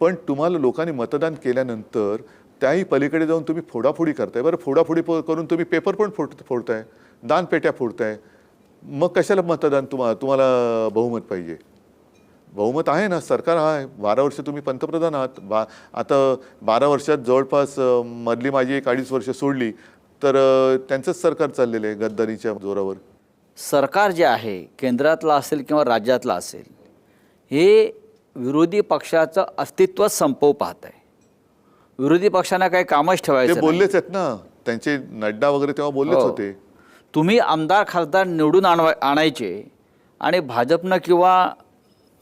पण तुम्हाला लोकांनी मतदान केल्यानंतर त्याही पलीकडे जाऊन तुम्ही फोडाफोडी करताय. बरं, फोडाफोडी करून तुम्ही पेपर पण फोडताय, दानपेट्या फोडताय, मग कशाला मतदान? तुम्हाला बहुमत पाहिजे. बहुमत आहे ना, सरकार आहे, 12 वर्ष तुम्ही पंतप्रधान आहात. आता 12 वर्षात जवळपास मधली माझी 1-2.5 वर्ष सोडली तर त्यांचंच सरकार चाललेलं आहे गद्दारीच्या जोरावर. सरकार जे आहे केंद्रातला असेल किंवा राज्यातला असेल, हे विरोधी पक्षाचं अस्तित्वच संपवू पाहत आहे. विरोधी पक्षांना काही कामच ठेवायचं ते बोललेच आहेत ना, त्यांचे नड्डा वगैरे तेव्हा बोललेच होते. तुम्ही आमदार खासदार निवडून आणायचे आणि भाजपनं किंवा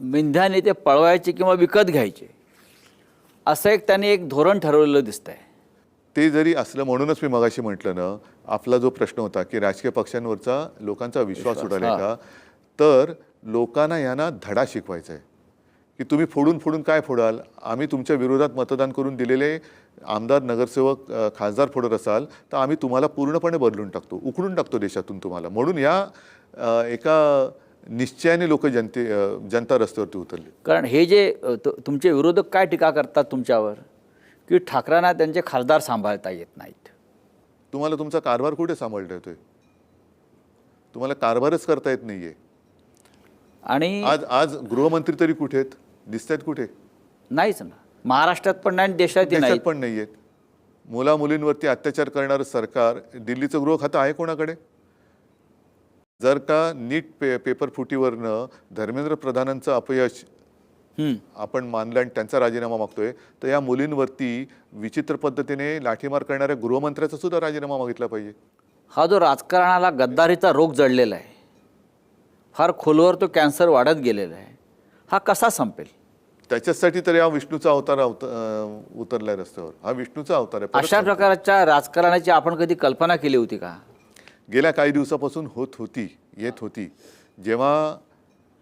मिंध्याने ते पळवायचे किंवा विकत घ्यायचे, असं त्यांनी एक धोरण ठरवलेलं दिसतंय. ते जरी असलं, म्हणूनच मी मगाशी म्हटलं ना, आपला जो प्रश्न होता की राजकीय पक्षांवरचा लोकांचा विश्वास उडाला का, तर लोकांना यांना धडा शिकवायचा आहे की तुम्ही फोडून काय फोडाल. आम्ही तुमच्या विरोधात मतदान करून दिलेले आमदार, नगरसेवक, खासदार फोडत असाल तर आम्ही तुम्हाला पूर्णपणे बदलून टाकतो, उखडून टाकतो देशातून तुम्हाला. म्हणून या एका निश्चयाने लोक जनता रस्त्यावरती उतरली. कारण हे जे तुमचे विरोधक काय टीका करतात तुमच्यावर की ठाकरेंना त्यांचे खासदार सांभाळता येत नाहीत. तुम्हाला तुमचा कारभार कुठे सांभाळता येतोय? तुम्हाला कारभारच करता येत नाहीये. आणि आज गृहमंत्री तरी कुठे आहेत? दिसत आहेत कुठे? नाहीच ना. महाराष्ट्रात पण नाही, देशात नाही, पण नाही आहेत. मुलींवरती अत्याचार करणारं सरकार. दिल्लीचं गृह खातं आहे कोणाकडे? जर का नीट पेपर फुटीवरनं धर्मेंद्र प्रधानांचं अपयश आपण मानलं आणि त्यांचा राजीनामा मागतोय, तर या मुलींवरती विचित्र पद्धतीने लाठीमार करणाऱ्या गृहमंत्र्याचा सुद्धा राजीनामा मागितला पाहिजे. हा जो राजकारणाला गद्दारीचा रोग जडलेला आहे, फार खोलवर तो कॅन्सर वाढत गेलेला आहे, हा कसा संपेल? त्याच्यासाठी तर या विष्णूचा अवतार उतरलाय रस्त्यावर. हा विष्णूचा अवतार आहे. अशा प्रकारच्या राजकारणाची आपण कधी कल्पना केली होती का? गेल्या काही दिवसापासून येत होती. जेव्हा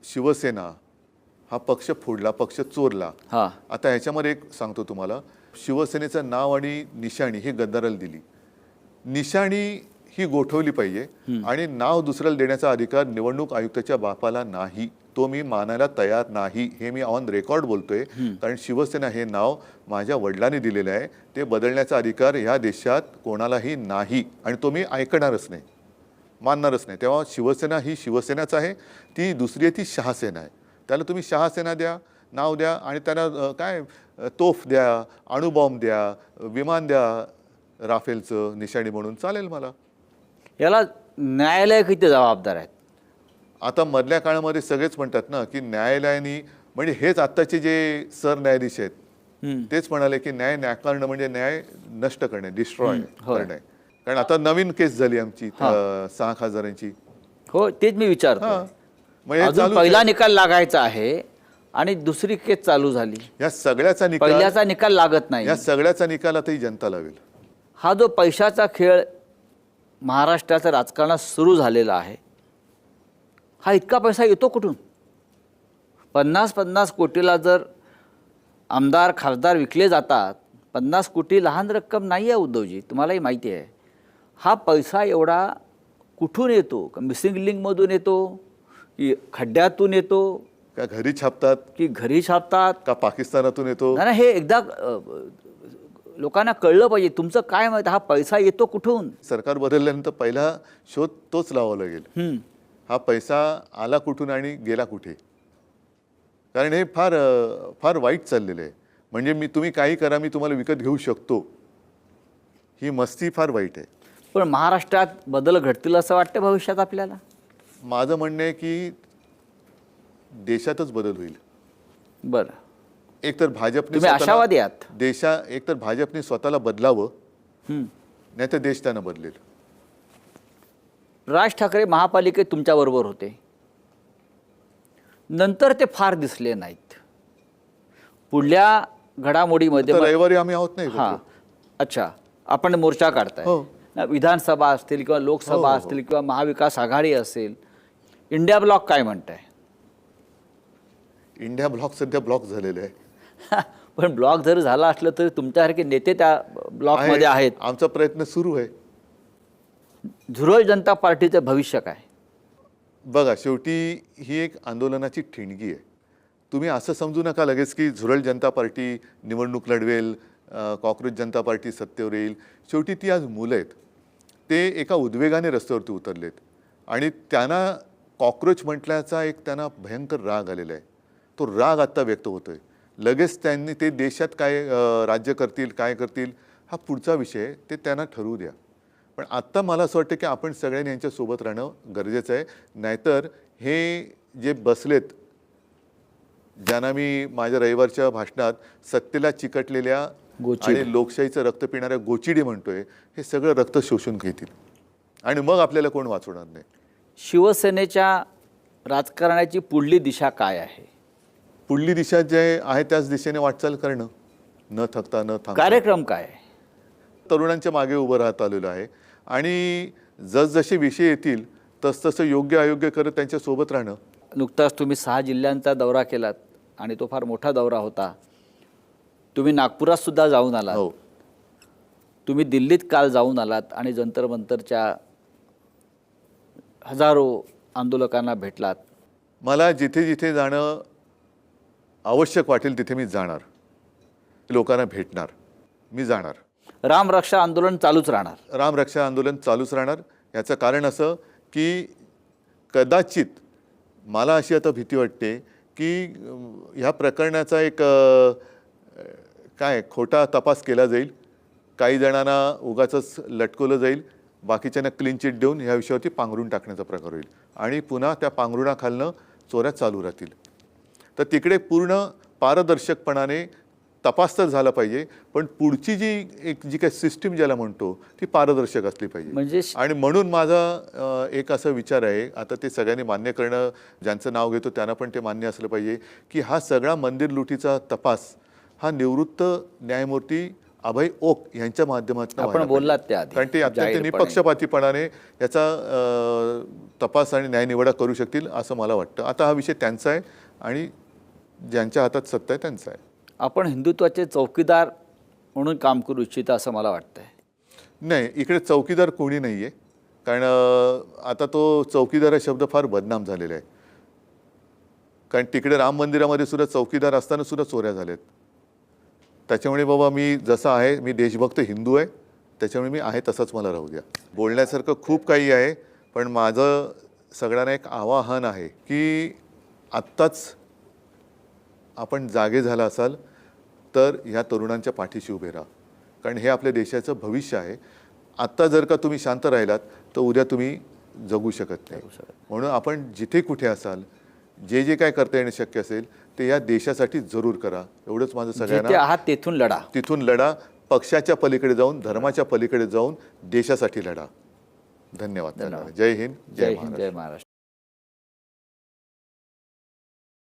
शिवसेना हा पक्ष फोडला, पक्ष चोरला. आता ह्याच्यामध्ये एक सांगतो तुम्हाला, शिवसेनेचं नाव आणि निशाणी ही गद्दाराला दिली. निशाणी ही गोठवली पाहिजे आणि नाव दुसऱ्याला देण्याचा अधिकार निवडणूक आयुक्ताच्या बापाला नाही. तो मी मानायला तयार नाही. हे मी ऑन रेकॉर्ड बोलतोय. कारण शिवसेना हे नाव माझ्या वडिलांनी दिलेलं आहे. ते बदलण्याचा अधिकार ह्या देशात कोणालाही नाही आणि तो मी ऐकणारच नाही, मानणारच नाही. तेव्हा शिवसेना ही शिवसेनाच आहे. ती दुसरी आहे ती शहासेना आहे. त्याला तुम्ही शहासेना द्या, नाव द्या आणि त्यांना काय तोफ द्या, अणुबॉम्ब द्या, विमान द्या, राफेलचं निशाणी म्हणून चालेल मला. याला न्यायालय किती जबाबदार आहेत? आता मधल्या काळामध्ये सगळेच म्हणतात ना की न्यायालयाने, म्हणजे हेच आत्ताचे जे सरन्यायाधीश आहेत तेच म्हणाले की न्याय नाकारणं म्हणजे न्याय नष्ट करणे, डिस्ट्रॉय करणे. कारण आता नवीन केस झाली आमची 6 खासदारांची. हो, तेच मी विचारतो. मग हे अजून चालूच पहिला आहे. निकाल लागायचा आहे आणि दुसरी केस चालू झाली. या सगळ्याचा निकाल, पहिल्याचा निकाल लागत नाही. या सगळ्याचा निकाल आता ही जनता लावेल. हा जो पैशाचा खेळ महाराष्ट्राच्या राजकारणात सुरू झालेला आहे, हा इतका पैसा येतो कुठून? 50-50 कोटीला जर आमदार खासदार विकले जातात, 50 कोटी लहान रक्कम नाही आहे उद्धवजी, तुम्हालाही माहिती आहे. हा पैसा एवढा कुठून येतो? का मिसिंग लिंकमधून येतो, की खड्ड्यातून येतो, का घरी छापतात, की घरी छापतात? का पाकिस्तानातून येतो? नाही, हे एकदा लोकांना कळलं पाहिजे. तुमचं काय मत? हा पैसा येतो कुठून? सरकार बदलल्यानंतर पहिला शोध तोच लावावा लागेल. हा पैसा आला कुठून आणि गेला कुठे? कारण हे फार फार वाईट चाललेलं आहे. म्हणजे तुम्ही काही करा, मी तुम्हाला विकत घेऊ शकतो, ही मस्ती फार वाईट आहे. पण महाराष्ट्रात बदल घडतील असं वाटतं भविष्यात आपल्याला? माझं म्हणणं आहे की देशातच बदल होईल. बरं, एकतर भाजपने तुम्ही आशावादी आहात? एकतर भाजपने स्वतःला बदलावं, नाही तर देश त्यानं बदलेल. राज ठाकरे महापालिकेत तुमच्याबरोबर होते, नंतर ते फार दिसले नाहीत. पुढल्या घडामोडीमध्ये तर रविवारी आम्ही आहोत नाही. हां, अच्छा, आपण मोर्चा काढताय. हो. विधानसभा असतील किंवा लोकसभा असतील किंवा महाविकास आघाडी असेल, इंडिया ब्लॉक काय म्हणताय? इंडिया ब्लॉक सध्या ब्लॉक झालेलं आहे. पण ब्लॉक जर झाला असलं तरी तुमच्यासारखे नेते त्या ब्लॉकमध्ये आहेत. आमचा प्रयत्न सुरू आहे. झुरळ जनता पार्टीचं भविष्य काय? बघा, शेवटी ही एक आंदोलनाची ठिणगी आहे. तुम्ही असं समजू नका लगेच की झुरळ जनता पार्टी निवडणूक लढवेल, कॉक्रोच जनता पार्टी सत्तेवर येईल. शेवटी ती आज मुलं आहेत. ते एका उद्वेगाने रस्त्यावरती उतरलेत आणि त्यांना कॉक्रोच म्हटल्याचा एक त्यांना भयंकर राग आलेला आहे. तो राग आत्ता व्यक्त होतोय. लगेच त्यांनी ते देशात काय राज्य करतील, काय करतील, हा पुढचा विषय आहे, ते त्यांना ठरवू द्या. पण आत्ता मला असं वाटतं की आपण सगळ्यांनी यांच्यासोबत राहणं गरजेचं आहे. नाहीतर हे जे बसलेत, ज्यांना मी माझ्या रविवारच्या भाषणात सत्तेला चिकटलेल्या आणि लोकशाहीचं रक्त पिणाऱ्या गोचिडी म्हणतोय, हे सगळं रक्त शोषून घेतील आणि मग आपल्याला कोण वाचवणार नाही. शिवसेनेच्या राजकारणाची पुढली दिशा काय आहे? पुढली दिशा जे आहे त्याच दिशेने वाटचाल करणं, न थकता न थांबता. कार्यक्रम काय आहे? तरुणांच्या मागे उभं राहत आलेलं आहे आणि जसजसे विषय येतील तसतसं योग्य अयोग्य करत त्यांच्यासोबत राहणं. नुकताच तुम्ही 6 जिल्ह्यांचा दौरा केलात आणि तो फार मोठा दौरा होता. तुम्ही नागपुरात सुद्धा जाऊन आलात. हो, तुम्ही दिल्लीत काल जाऊन आलात आणि जंतर मंतरच्या हजारो आंदोलकांना भेटलात. मला जिथे जिथे जाणं आवश्यक वाटेल तिथे मी जाणार, लोकांना भेटणार, मी जाणार. रामरक्षा आंदोलन चालूच राहणार? रामरक्षा आंदोलन चालूच राहणार. याचं कारण असं की कदाचित मला अशी आता भीती वाटते की ह्या प्रकरणाचा एक काय खोटा तपास केला जाईल. काही जणांना उगाचच लटकवलं जाईल, बाकीच्यांना क्लीन चिट देऊन ह्या विषयावरती पांघरून टाकण्याचा प्रकार होईल आणि पुन्हा त्या पांघरुणाखालनं चोऱ्या चालू राहतील. तर तिकडे पूर्ण पारदर्शकपणाने तपास तर झाला पाहिजे, पण पुढची जी काही सिस्टीम ज्याला म्हणतो ती पारदर्शक असली पाहिजे. म्हणजे आणि म्हणून माझा एक असा विचार आहे, आता ते सगळ्यांनी मान्य करणं, ज्यांचं नाव घेतो त्यांना पण ते मान्य असलं पाहिजे की हा सगळा मंदिर लुटीचा तपास हा निवृत्त न्यायमूर्ती अभय ओक यांच्या माध्यमातून आपण बोललात त्या आधी, कारण ते अत्यंत निपक्षपातीपणाने याचा तपास आणि न्यायनिवाडा करू शकतील असं मला वाटतं. आता हा विषय त्यांचा आहे आणि ज्यांच्या हातात सत्ता आहे त्यांचा आहे. आपण हिंदुत्वाचे चौकीदार म्हणून काम करू इच्छिता असं मला वाटतंय. नाही, इकडे चौकीदार कोणी नाही आहे. कारण आता तो चौकीदार हा शब्द फार बदनाम झालेला आहे. कारण तिकडे राम मंदिरामध्ये सुद्धा चौकीदार असताना सुद्धा चोऱ्या झाल्यात. त्याच्यामुळे बाबा मी जसा आहे, मी देशभक्त हिंदू आहे, त्याच्यामुळे मी आहे तसंच मला राहू द्या. बोलण्यासारखं खूप काही आहे, पण माझं सगळ्यांना एक आवाहन आहे की आत्ताच आपण जागे झाला असाल तर ह्या तरुणांच्या पाठीशी उभे राहा. कारण हे आपल्या देशाचं भविष्य आहे. आत्ता जर का तुम्ही शांत राहिलात तर उद्या तुम्ही जगू शकत नाही. म्हणून आपण जिथे कुठे असाल, जे जे काय करता येणं शक्य असेल ते या देशासाठी जरूर करा. एवढंच माझं जिथे सगळ्यांना. आहात तेथून लढा. तिथून लढा, पक्षाच्या पलीकडे जाऊन, धर्माच्या पलीकडे जाऊन देशासाठी लढा. धन्यवाद. जय हिंद, जय हिंद, जय महाराष्ट्र.